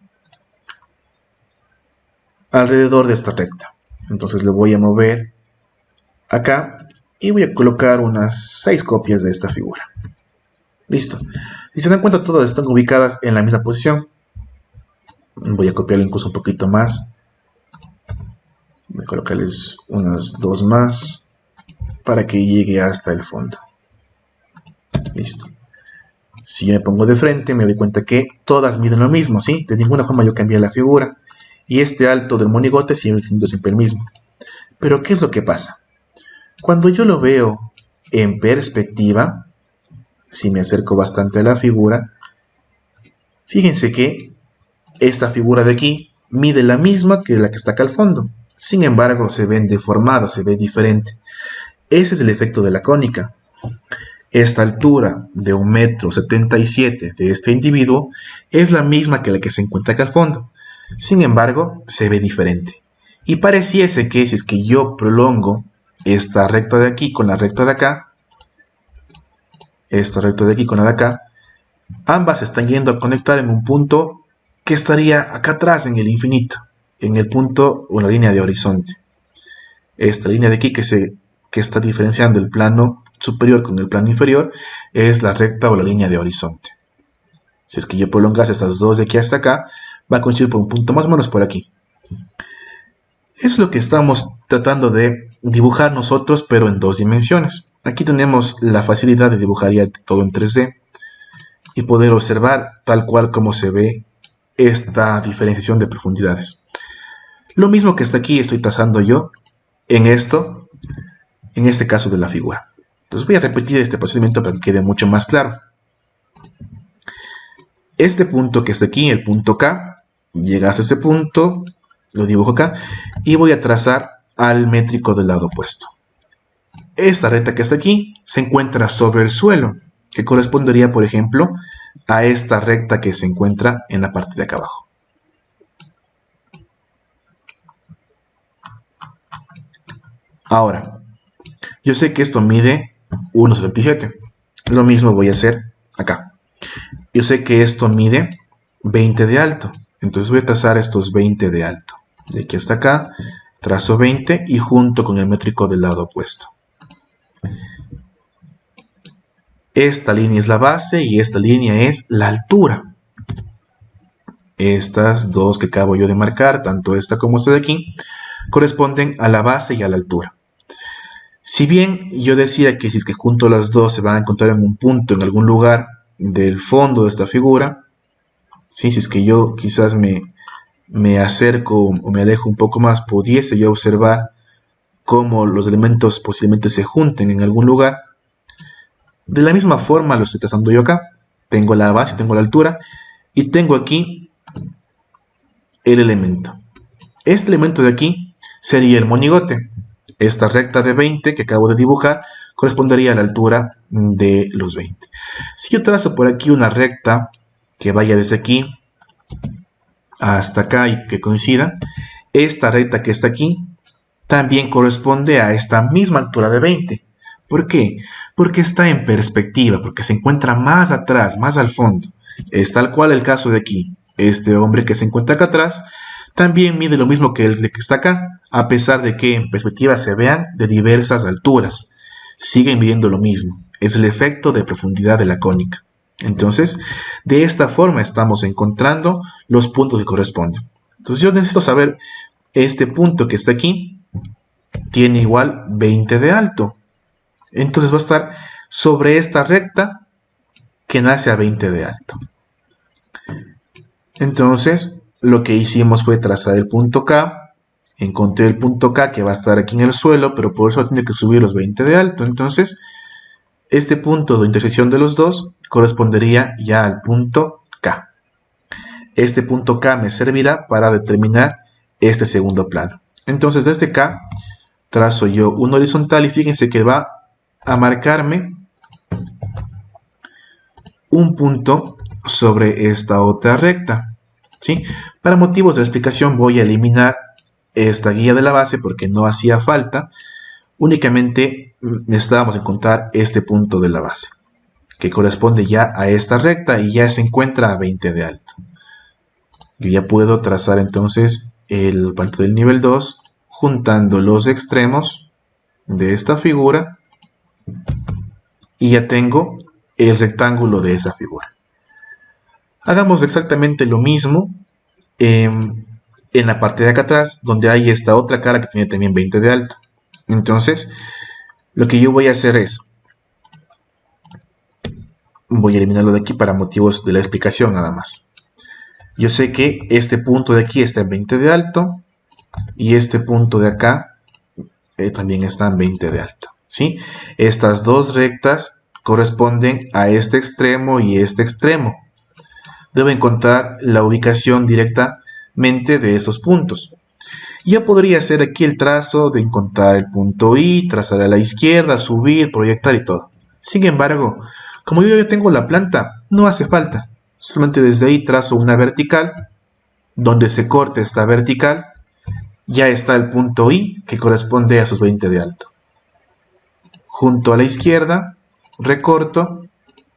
alrededor de esta recta. Entonces le voy a mover acá y voy a colocar unas 6 copias de esta figura. Listo. Si se dan cuenta, todas están ubicadas en la misma posición. Voy a copiarlo incluso un poquito más. Voy a colocarles unas 2 más para que llegue hasta el fondo. Listo. Si yo me pongo de frente, me doy cuenta que todas miden lo mismo, ¿sí? De ninguna forma yo cambié la figura. Y este alto del monigote sigue siendo siempre el mismo. Pero ¿qué es lo que pasa? Cuando yo lo veo en perspectiva, si me acerco bastante a la figura, fíjense que esta figura de aquí mide la misma que la que está acá al fondo. Sin embargo, se ven deformados, se ve diferente. Ese es el efecto de la cónica. Esta altura de 1,77 m de este individuo es la misma que la que se encuentra acá al fondo. Sin embargo, se ve diferente. Y pareciese que si es que yo prolongo esta recta de aquí con la recta de acá, esta recta de aquí con la de acá, ambas están yendo a conectar en un punto que estaría acá atrás en el infinito, en el punto o la línea de horizonte. Esta línea de aquí que está diferenciando el plano superior con el plano inferior es la recta o la línea de horizonte. Si es que yo prolongase estas dos de aquí hasta acá, va a coincidir por un punto más o menos por aquí. Es lo que estamos tratando de dibujar nosotros, pero en 2 dimensiones. Aquí tenemos la facilidad de dibujar ya todo en 3D y poder observar tal cual como se ve esta diferenciación de profundidades. Lo mismo que está aquí estoy trazando yo en esto, en este caso de la figura. Entonces voy a repetir este procedimiento para que quede mucho más claro. Este punto que está aquí, el punto K, llega hasta ese punto, lo dibujo acá, y voy a trazar al métrico del lado opuesto. Esta recta que está aquí se encuentra sobre el suelo, que correspondería, por ejemplo, a esta recta que se encuentra en la parte de acá abajo. Ahora, yo sé que esto mide 1,77. Lo mismo voy a hacer acá. Yo sé que esto mide 20 de alto. Entonces voy a trazar estos 20 de alto. De aquí hasta acá, trazo 20 y junto con el métrico del lado opuesto. Esta línea es la base y esta línea es la altura. Estas dos que acabo yo de marcar, tanto esta como esta de aquí, corresponden a la base y a la altura. Si bien yo decía que si es que junto las dos se van a encontrar en un punto, en algún lugar del fondo de esta figura, ¿sí? Si es que yo quizás me acerco o me alejo un poco más, pudiese yo observar cómo los elementos posiblemente se junten en algún lugar. De la misma forma lo estoy trazando yo acá. Tengo la base, tengo la altura y tengo aquí el elemento. Este elemento de aquí sería el monigote. Esta recta de 20 que acabo de dibujar correspondería a la altura de los 20. Si yo trazo por aquí una recta que vaya desde aquí hasta acá y que coincida, esta recta que está aquí también corresponde a esta misma altura de 20. ¿Por qué? Porque está en perspectiva, porque se encuentra más atrás, más al fondo. Es tal cual el caso de aquí. Este hombre que se encuentra acá atrás también mide lo mismo que el de que está acá, a pesar de que en perspectiva se vean de diversas alturas. Siguen midiendo lo mismo. Es el efecto de profundidad de la cónica. Entonces, de esta forma estamos encontrando los puntos que corresponden. Entonces yo necesito saber, este punto que está aquí tiene igual 20 de alto. Entonces va a estar sobre esta recta que nace a 20 de alto. Entonces, lo que hicimos fue trazar el punto K. Encontré el punto K que va a estar aquí en el suelo, pero por eso tiene que subir los 20 de alto. Entonces, este punto de intersección de los dos correspondería ya al punto K. Este punto K me servirá para determinar este segundo plano. Entonces, desde K trazo yo un horizontal y fíjense que va a marcarme un punto sobre esta otra recta, ¿sí? Para motivos de explicación voy a eliminar esta guía de la base porque no hacía falta. Únicamente necesitábamos encontrar este punto de la base, que corresponde ya a esta recta y ya se encuentra a 20 de alto. Yo ya puedo trazar entonces el punto del nivel 2 juntando los extremos de esta figura y ya tengo el rectángulo de esa figura. Hagamos exactamente lo mismo en la parte de acá atrás, donde hay esta otra cara que tiene también 20 de alto. Entonces, lo que yo voy a hacer es, voy a eliminarlo de aquí para motivos de la explicación nada más. Yo sé que este punto de aquí está en 20 de alto y este punto de acá también está en 20 de alto, ¿sí? Estas dos rectas corresponden a este extremo y este extremo. Debo encontrar la ubicación directamente de esos puntos. Yo podría hacer aquí el trazo de encontrar el punto I, trazar a la izquierda, subir, proyectar y todo. Sin embargo, como yo ya tengo la planta, no hace falta. Solamente desde ahí trazo una vertical, donde se corte esta vertical, ya está el punto I que corresponde a sus 20 de alto. Junto a la izquierda, recorto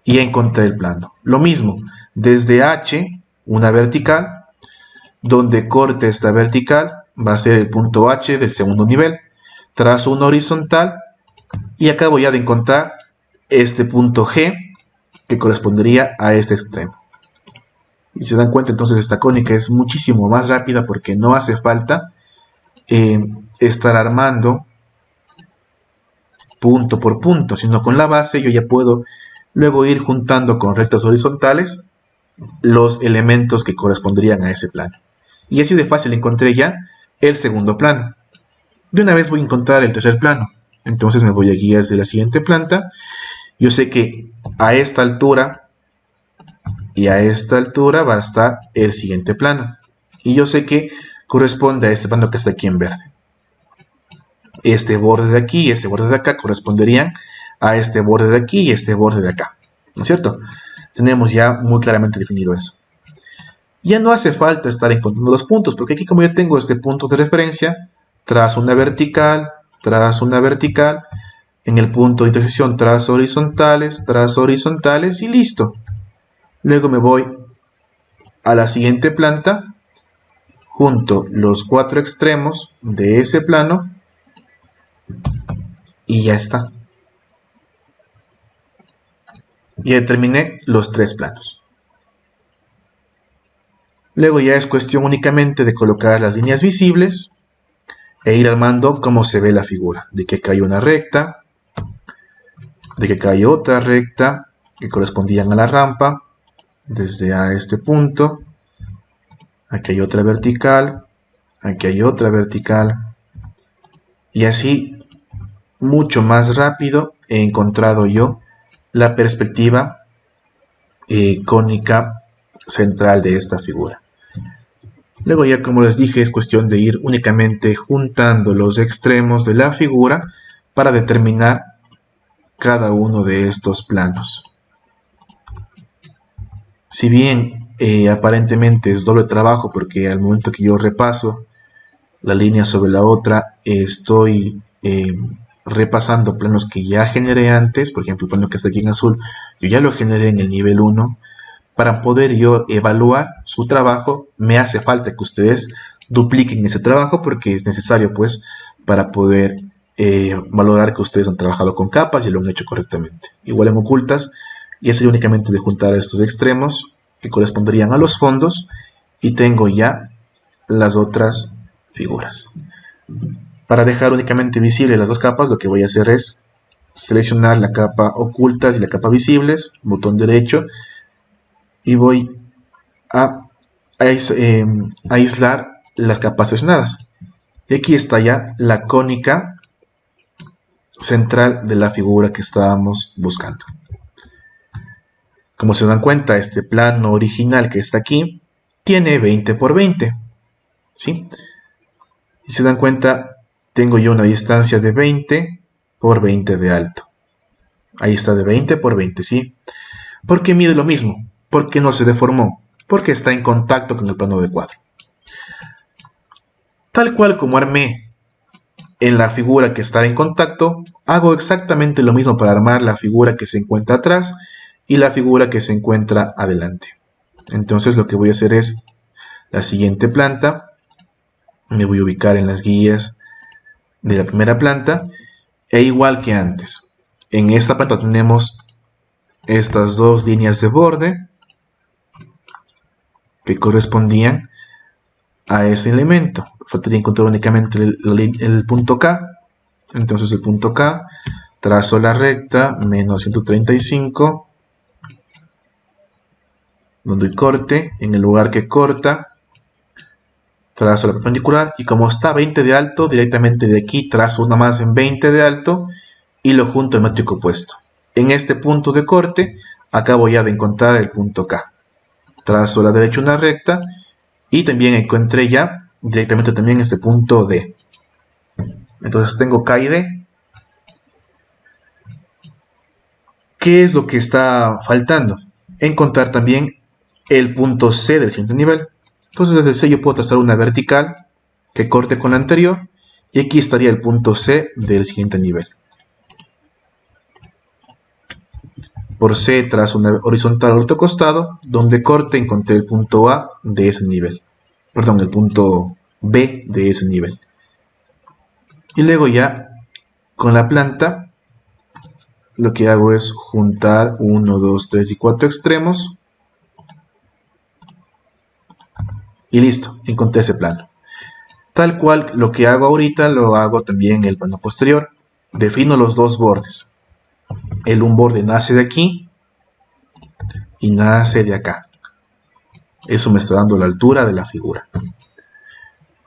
y ya encontré el plano. Lo mismo, desde H, una vertical, donde corte esta vertical, va a ser el punto H del segundo nivel. Trazo una horizontal y acabo ya de encontrar este punto G que correspondería a este extremo. Y se dan cuenta, entonces esta cónica es muchísimo más rápida porque no hace falta estar armando punto por punto, sino con la base yo ya puedo luego ir juntando con rectas horizontales los elementos que corresponderían a ese plano. Y así de fácil encontré ya el segundo plano. De una vez voy a encontrar el tercer plano. Entonces me voy a guiar de la siguiente planta. Yo sé que a esta altura y a esta altura va a estar el siguiente plano. Y yo sé que corresponde a este plano que está aquí en verde. Este borde de aquí y este borde de acá corresponderían a este borde de aquí y este borde de acá. ¿No es cierto? Tenemos ya muy claramente definido eso. Ya no hace falta estar encontrando los puntos, porque aquí como yo tengo este punto de referencia, trazo una vertical, en el punto de intersección trazo horizontales y listo. Luego me voy a la siguiente planta, junto los cuatro extremos de ese plano y ya está. Ya determiné los tres planos. Luego ya es cuestión únicamente de colocar las líneas visibles e ir armando cómo se ve la figura. De que acá hay una recta, de que acá hay otra recta que correspondían a la rampa, desde a este punto. Aquí hay otra vertical, aquí hay otra vertical. Y así, mucho más rápido, he encontrado yo la perspectiva cónica central de esta figura. Luego ya, como les dije, es cuestión de ir únicamente juntando los extremos de la figura para determinar cada uno de estos planos. Si bien aparentemente es doble trabajo, porque al momento que yo repaso la línea sobre la otra, estoy repasando planos que ya generé antes. Por ejemplo, el plano que está aquí en azul, yo ya lo generé en el nivel 1. Para poder yo evaluar su trabajo, me hace falta que ustedes dupliquen ese trabajo, porque es necesario, pues, para poder valorar que ustedes han trabajado con capas y lo han hecho correctamente. Igual en ocultas, y eso únicamente de juntar estos extremos que corresponderían a los fondos, y tengo ya las otras figuras. Para dejar únicamente visibles las dos capas, lo que voy a hacer es seleccionar la capa ocultas y la capa visibles, botón derecho, y voy a aislar las capas seleccionadas. Y aquí está ya la cónica central de la figura que estábamos buscando. Como se dan cuenta, este plano original que está aquí tiene 20 por 20, ¿sí? Y se dan cuenta, tengo yo una distancia de 20 por 20 de alto. Ahí está, de 20 por 20, ¿sí? ¿Por qué mide lo mismo? ¿Por qué no se deformó? Porque está en contacto con el plano de cuadro. Tal cual como armé en la figura que está en contacto, hago exactamente lo mismo para armar la figura que se encuentra atrás y la figura que se encuentra adelante. Entonces lo que voy a hacer es la siguiente planta. Me voy a ubicar en las guías de la primera planta. E igual que antes, en esta planta tenemos estas dos líneas de borde que correspondían a ese elemento. Faltaría encontrar únicamente el punto K. Entonces el punto K, trazo la recta, menos 135, donde corte, en el lugar que corta, trazo la perpendicular y como está 20 de alto, directamente de aquí trazo una más en 20 de alto y lo junto al métrico opuesto. En este punto de corte, acabo ya de encontrar el punto K. Trazo a la derecha una recta y también encontré ya directamente también este punto D. Entonces tengo K y D. ¿Qué es lo que está faltando? Encontrar también el punto C del siguiente nivel. Entonces desde C yo puedo trazar una vertical que corte con la anterior y aquí estaría el punto C del siguiente nivel. Por C trazo una horizontal al otro costado, donde corte encontré el punto A de ese nivel. Perdón, el punto B de ese nivel. Y luego ya con la planta lo que hago es juntar 1, 2, 3 y 4 extremos. Y listo, encontré ese plano. Tal cual lo que hago ahorita lo hago también en el plano posterior. Defino los dos bordes. Un borde nace de aquí y nace de acá. Eso me está dando la altura de la figura.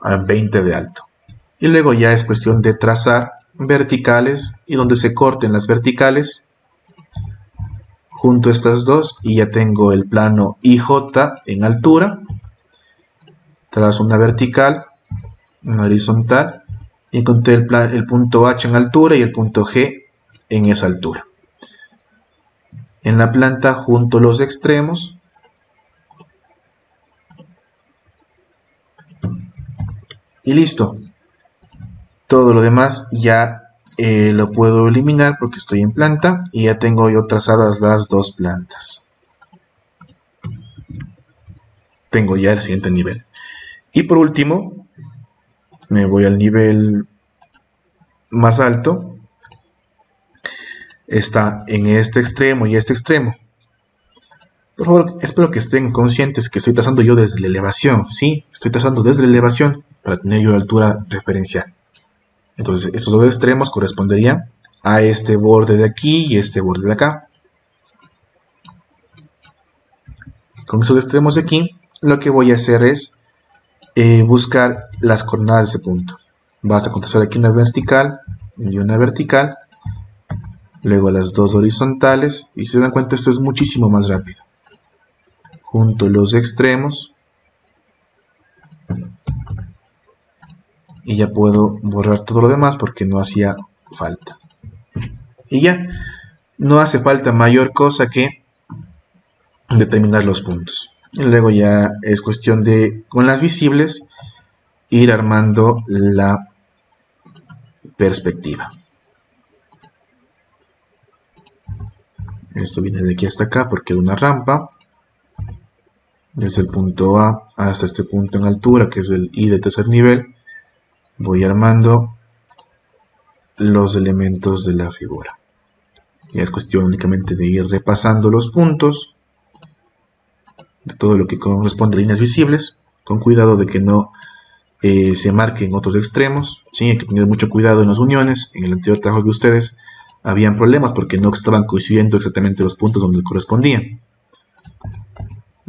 A 20 de alto. Y luego ya es cuestión de trazar verticales y donde se corten las verticales junto a estas dos y ya tengo el plano IJ en altura. Trazo una vertical, una horizontal y encontré el punto H en altura y el punto G en esa altura. En la planta junto los extremos y listo. Todo lo demás ya lo puedo eliminar porque estoy en planta y ya tengo yo trazadas las dos plantas. Tengo ya el siguiente nivel. Y por último, me voy al nivel más alto. Está en este extremo y este extremo. Por favor, espero que estén conscientes que estoy trazando yo desde la elevación, ¿sí? Estoy trazando desde la elevación para tener yo la altura referencial. Entonces, estos dos extremos corresponderían a este borde de aquí y este borde de acá. Con esos extremos de aquí, lo que voy a hacer es buscar las coordenadas de ese punto. Basta con trazar aquí una vertical y una vertical, luego las dos horizontales, y si se dan cuenta esto es muchísimo más rápido. Junto los extremos y ya puedo borrar todo lo demás porque no hacía falta. Y ya, no hace falta mayor cosa que determinar los puntos. Y luego ya es cuestión de, con las visibles, ir armando la perspectiva. Esto viene de aquí hasta acá porque es una rampa. Desde el punto A hasta este punto en altura, que es el I de tercer nivel, voy armando los elementos de la figura. Ya es cuestión únicamente de ir repasando los puntos de todo lo que corresponde a líneas visibles, con cuidado de que no se marquen otros extremos. Sí, hay que tener mucho cuidado en las uniones. En el anterior trabajo de ustedes habían problemas porque no estaban coincidiendo exactamente los puntos donde correspondían.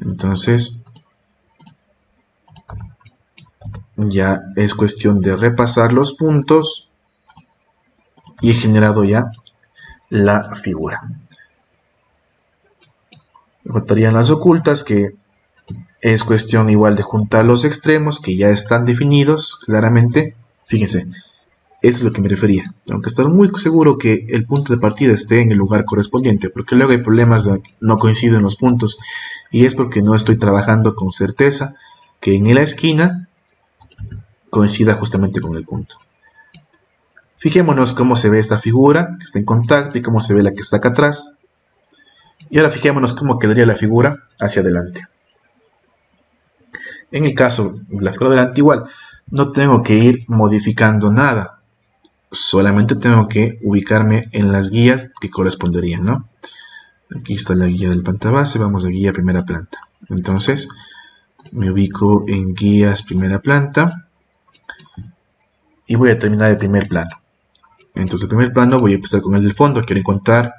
Entonces, ya es cuestión de repasar los puntos y he generado ya la figura. Faltarían las ocultas, que es cuestión igual de juntar los extremos que ya están definidos claramente. Fíjense, eso es lo que me refería. Tengo que estar muy seguro que el punto de partida esté en el lugar correspondiente, porque luego hay problemas de que no coinciden los puntos y es porque no estoy trabajando con certeza que en la esquina coincida justamente con el punto. Fijémonos cómo se ve esta figura que está en contacto y cómo se ve la que está acá atrás. Y ahora fijémonos cómo quedaría la figura hacia adelante. En el caso de la figura delante igual, no tengo que ir modificando nada. Solamente tengo que ubicarme en las guías que corresponderían, ¿no? Aquí está la guía del planta base, vamos a guía primera planta. Entonces, me ubico en guías primera planta y voy a terminar el primer plano. Entonces, el primer plano voy a empezar con el del fondo. Quiero encontrar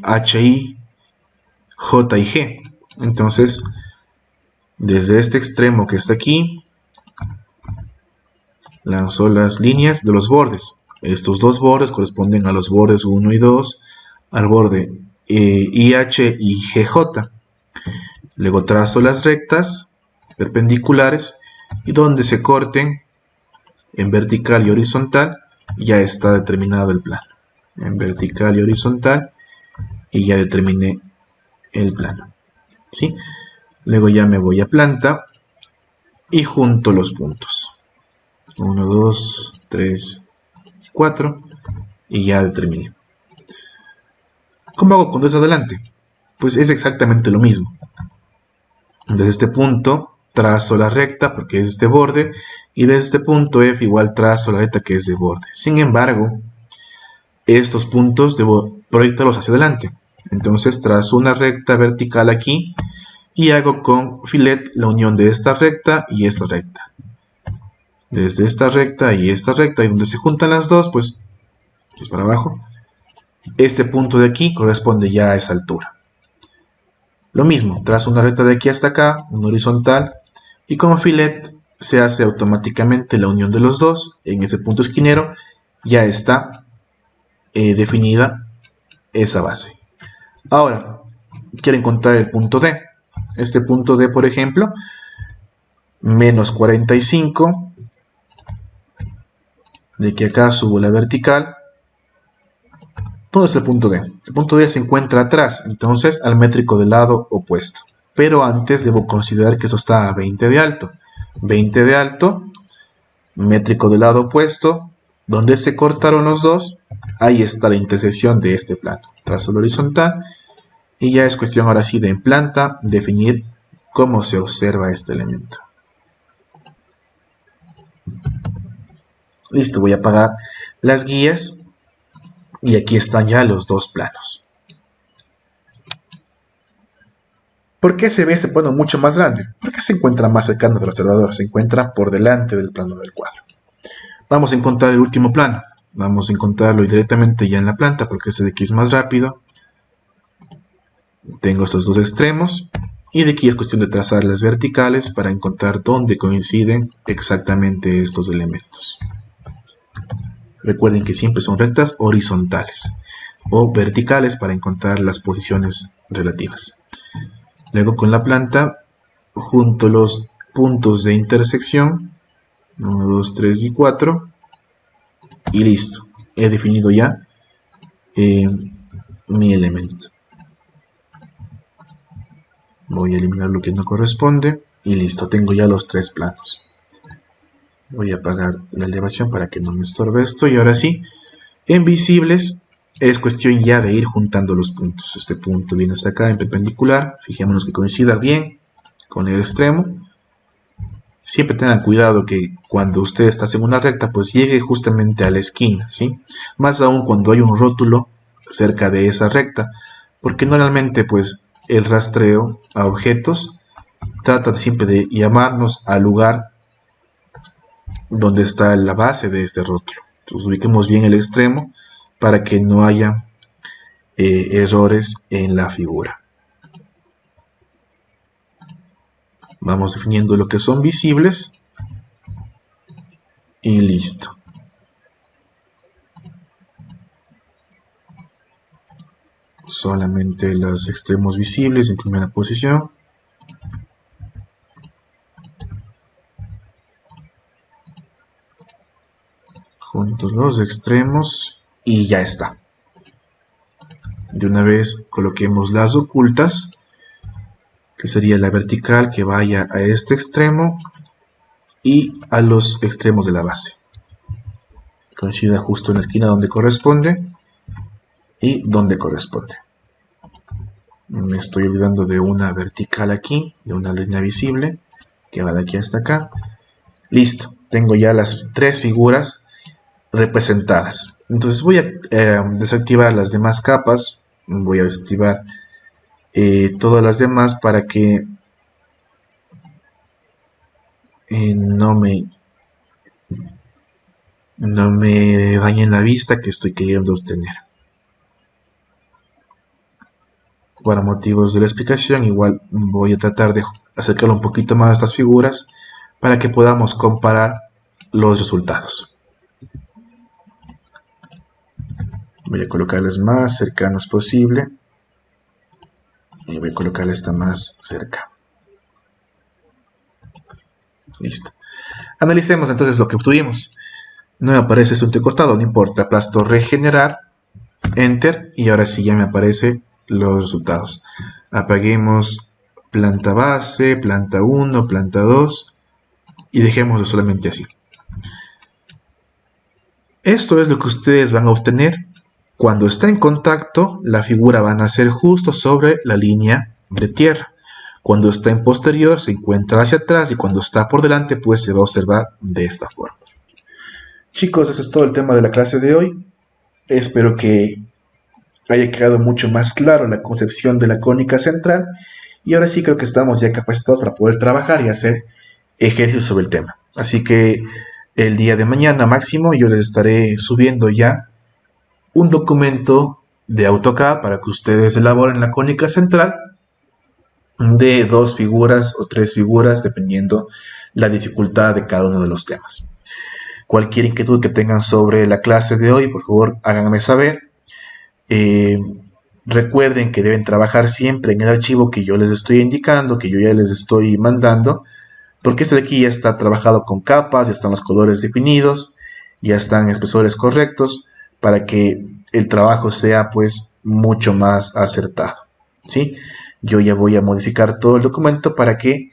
H, I, J y G. Entonces, desde este extremo que está aquí, lanzó las líneas de los bordes. Estos dos bordes corresponden a los bordes 1 y 2, al borde IH y GJ. Luego trazo las rectas perpendiculares y donde se corten en vertical y horizontal ya está determinado el plano. En vertical y horizontal y ya determiné el plano. ¿Sí? Luego ya me voy a planta y junto los puntos. 1, 2, 3, 4 y ya determiné. ¿Cómo hago con 2 adelante? Pues es exactamente lo mismo. Desde este punto trazo la recta porque es este borde y desde este punto F igual trazo la recta que es de borde. Sin embargo, estos puntos debo proyectarlos hacia adelante. Entonces trazo una recta vertical aquí y hago con filet la unión de esta recta y esta recta. Desde esta recta y donde se juntan las dos, pues es para abajo. Este punto de aquí corresponde ya a esa altura. Lo mismo, trazo una recta de aquí hasta acá, una horizontal, y con filet se hace automáticamente la unión de los dos. En ese punto esquinero ya está definida esa base. Ahora, quiero encontrar el punto D. Este punto D, por ejemplo, menos 45. De que acá subo la vertical. ¿Dónde es el punto D? El punto D se encuentra atrás, entonces al métrico del lado opuesto. Pero antes debo considerar que eso está a 20 de alto. 20 de alto, métrico del lado opuesto, donde se cortaron los dos, ahí está la intersección de este plano. Trazo el horizontal y ya es cuestión ahora sí de en planta definir cómo se observa este elemento. Listo, voy a apagar las guías y aquí están ya los dos planos. ¿Por qué se ve este plano mucho más grande? Porque se encuentra más cercano del observador, se encuentra por delante del plano del cuadro. Vamos a encontrar el último plano. Vamos a encontrarlo directamente ya en la planta porque este de aquí es más rápido. Tengo estos dos extremos y de aquí es cuestión de trazar las verticales para encontrar dónde coinciden exactamente estos elementos. Recuerden que siempre son rectas horizontales o verticales para encontrar las posiciones relativas. Luego con la planta junto los puntos de intersección 1, 2, 3 y 4 y listo. He definido ya mi elemento. Voy a eliminar lo que no corresponde y listo. Tengo ya los tres planos. Voy a apagar la elevación para que no me estorbe esto y ahora sí, en visibles es cuestión ya de ir juntando los puntos. Este punto viene hasta acá en perpendicular. Fijémonos que coincida bien con el extremo. Siempre tengan cuidado que cuando usted está en una recta, pues llegue justamente a la esquina, ¿sí? Más aún cuando hay un rótulo cerca de esa recta, porque normalmente, pues, el rastreo a objetos trata siempre de llamarnos al lugar donde está la base de este rótulo. Entonces, ubiquemos bien el extremo para que no haya errores en la figura. Vamos definiendo lo que son visibles y listo. Solamente los extremos visibles en primera posición. Juntos los extremos y ya está. De una vez coloquemos las ocultas, que sería la vertical que vaya a este extremo y a los extremos de la base. Coincida justo en la esquina donde corresponde y donde corresponde. Me estoy olvidando de una vertical aquí, de una línea visible que va de aquí hasta acá. Listo, tengo ya las tres figuras representadas. Entonces voy a desactivar las demás capas. Voy a desactivar todas las demás para que no me dañen la vista que estoy queriendo obtener. Para motivos de la explicación, igual voy a tratar de acercarlo un poquito más a estas figuras para que podamos comparar los resultados. Voy a colocarles más cercanos posible y voy a colocarle esta más cerca. Listo. Analicemos entonces lo que obtuvimos. No me aparece este cortado, no importa. Aplasto regenerar, enter, y ahora sí ya me aparecen los resultados. Apaguemos planta base, planta 1, planta 2 y dejémoslo solamente así. Esto es lo que ustedes van a obtener. Cuando está en contacto, la figura va a nacer justo sobre la línea de tierra. Cuando está en posterior, se encuentra hacia atrás, y cuando está por delante, pues se va a observar de esta forma. Chicos, eso es todo el tema de la clase de hoy. Espero que haya quedado mucho más claro la concepción de la cónica central, y ahora sí creo que estamos ya capacitados para poder trabajar y hacer ejercicios sobre el tema. Así que el día de mañana máximo yo les estaré subiendo ya un documento de AutoCAD para que ustedes elaboren la cónica central de 2 figuras o 3 figuras, dependiendo la dificultad de cada uno de los temas. Cualquier inquietud que tengan sobre la clase de hoy, por favor háganme saber. Recuerden que deben trabajar siempre en el archivo que yo les estoy indicando, que yo ya les estoy mandando, porque este de aquí ya está trabajado con capas, ya están los colores definidos, ya están espesores correctos, para que el trabajo sea pues mucho más acertado, ¿sí? Yo ya voy a modificar todo el documento para que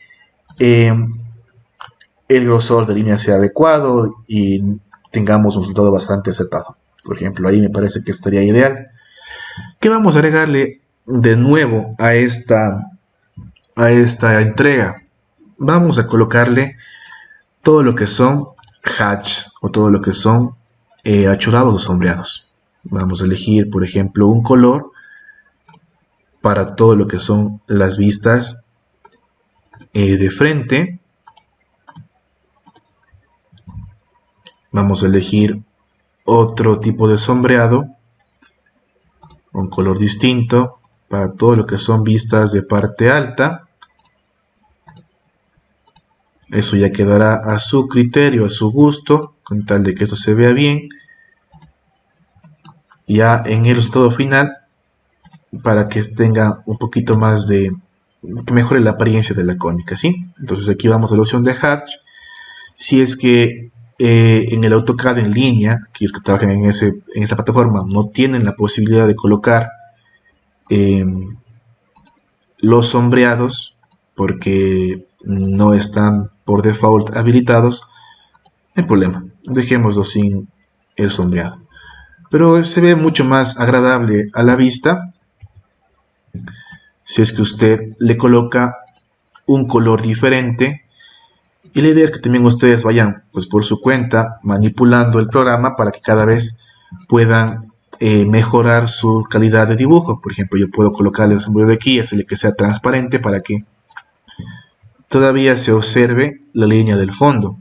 el grosor de línea sea adecuado y tengamos un resultado bastante acertado. Por ejemplo, ahí me parece que estaría ideal. ¿Qué vamos a agregarle de nuevo a esta entrega? Vamos a colocarle todo lo que son hatch o todo lo que son achurados o sombreados. Vamos a elegir, por ejemplo, un color para todo lo que son las vistas de frente. Vamos a elegir otro tipo de sombreado, un color distinto para todo lo que son vistas de parte alta. Eso ya quedará a su criterio, a su gusto, con tal de que esto se vea bien. Ya en el resultado final, para que tenga un poquito más de, que mejore la apariencia de la cónica, ¿sí? Entonces aquí vamos a la opción de hatch. Si es que en el AutoCAD en línea, aquellos que trabajan en esa plataforma no tienen la posibilidad de colocar los sombreados porque no están por default habilitados, no hay problema, dejémoslo sin el sombreado. Pero se ve mucho más agradable a la vista si es que usted le coloca un color diferente. Y la idea es que también ustedes vayan pues por su cuenta manipulando el programa para que cada vez puedan mejorar su calidad de dibujo. Por ejemplo, yo puedo colocarle el sombrero de aquí y hacerle que sea transparente para que todavía se observe la línea del fondo.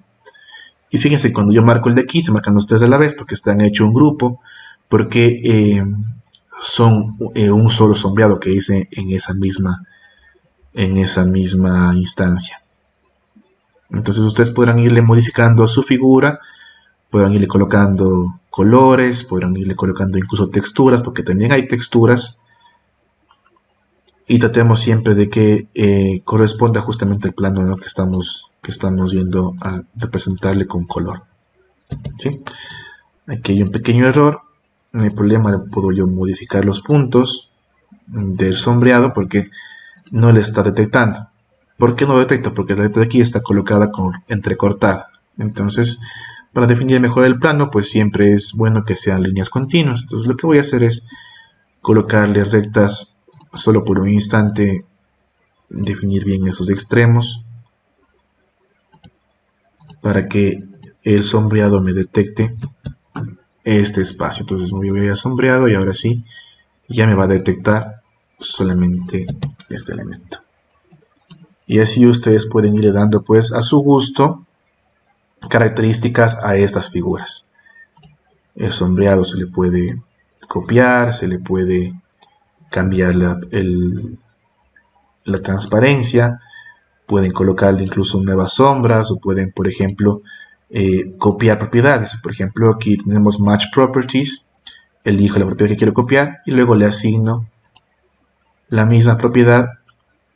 Y fíjense, cuando yo marco el de aquí, se marcan los 3 a la vez porque están hechos un grupo, porque son un solo sombreado que hice en esa misma instancia. Entonces ustedes podrán irle modificando su figura, podrán irle colocando colores, podrán irle colocando incluso texturas, porque también hay texturas. Y tratemos siempre de que corresponda justamente al plano, ¿no?, que estamos yendo a representarle con color, ¿sí? Aquí hay un pequeño error, no hay problema, puedo yo modificar los puntos del sombreado porque no le está detectando. ¿Por qué no lo detecta? Porque la letra de aquí está colocada entrecortada. Entonces, para definir mejor el plano, pues siempre es bueno que sean líneas continuas. Entonces lo que voy a hacer es colocarle rectas solo por un instante, definir bien esos extremos para que el sombreado me detecte este espacio. Entonces me voy a sombreado y ahora sí ya me va a detectar solamente este elemento. Y así ustedes pueden ir dando pues a su gusto características a estas figuras. El sombreado se le puede copiar, se le puede cambiar la transparencia, pueden colocarle incluso nuevas sombras o pueden, por ejemplo, copiar propiedades. Por ejemplo, aquí tenemos Match Properties, elijo la propiedad que quiero copiar y luego le asigno la misma propiedad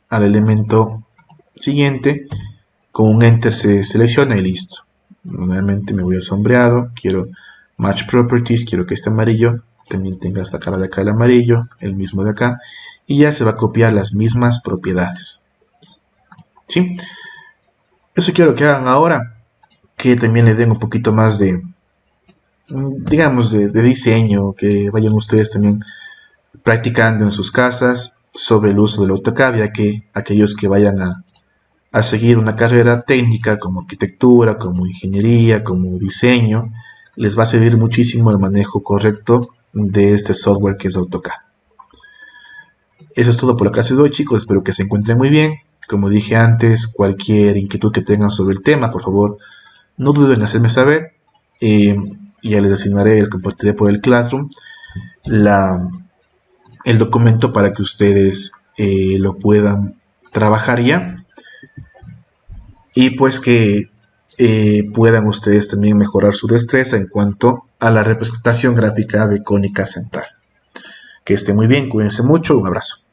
al elemento siguiente. Con un Enter se selecciona y listo. Nuevamente me voy al sombreado, quiero Match Properties, quiero que este amarillo también tenga esta cara de acá el amarillo, el mismo de acá, y ya se va a copiar las mismas propiedades. ¿Sí? Eso quiero que hagan ahora, que también le den un poquito más de, digamos, de diseño, que vayan ustedes también practicando en sus casas sobre el uso del AutoCAD, ya que aquellos que vayan a seguir una carrera técnica como arquitectura, como ingeniería, como diseño, les va a servir muchísimo el manejo correcto de este software que es AutoCAD. Eso es todo por la clase de hoy, chicos. Espero que se encuentren muy bien. Como dije antes, cualquier inquietud que tengan sobre el tema, por favor, no duden en hacerme saber. Ya les asignaré, les compartiré por el Classroom el documento para que ustedes lo puedan trabajar ya. Y pues que puedan ustedes también mejorar su destreza en cuanto a la representación gráfica de cónica central. Que esté muy bien, cuídense mucho, un abrazo.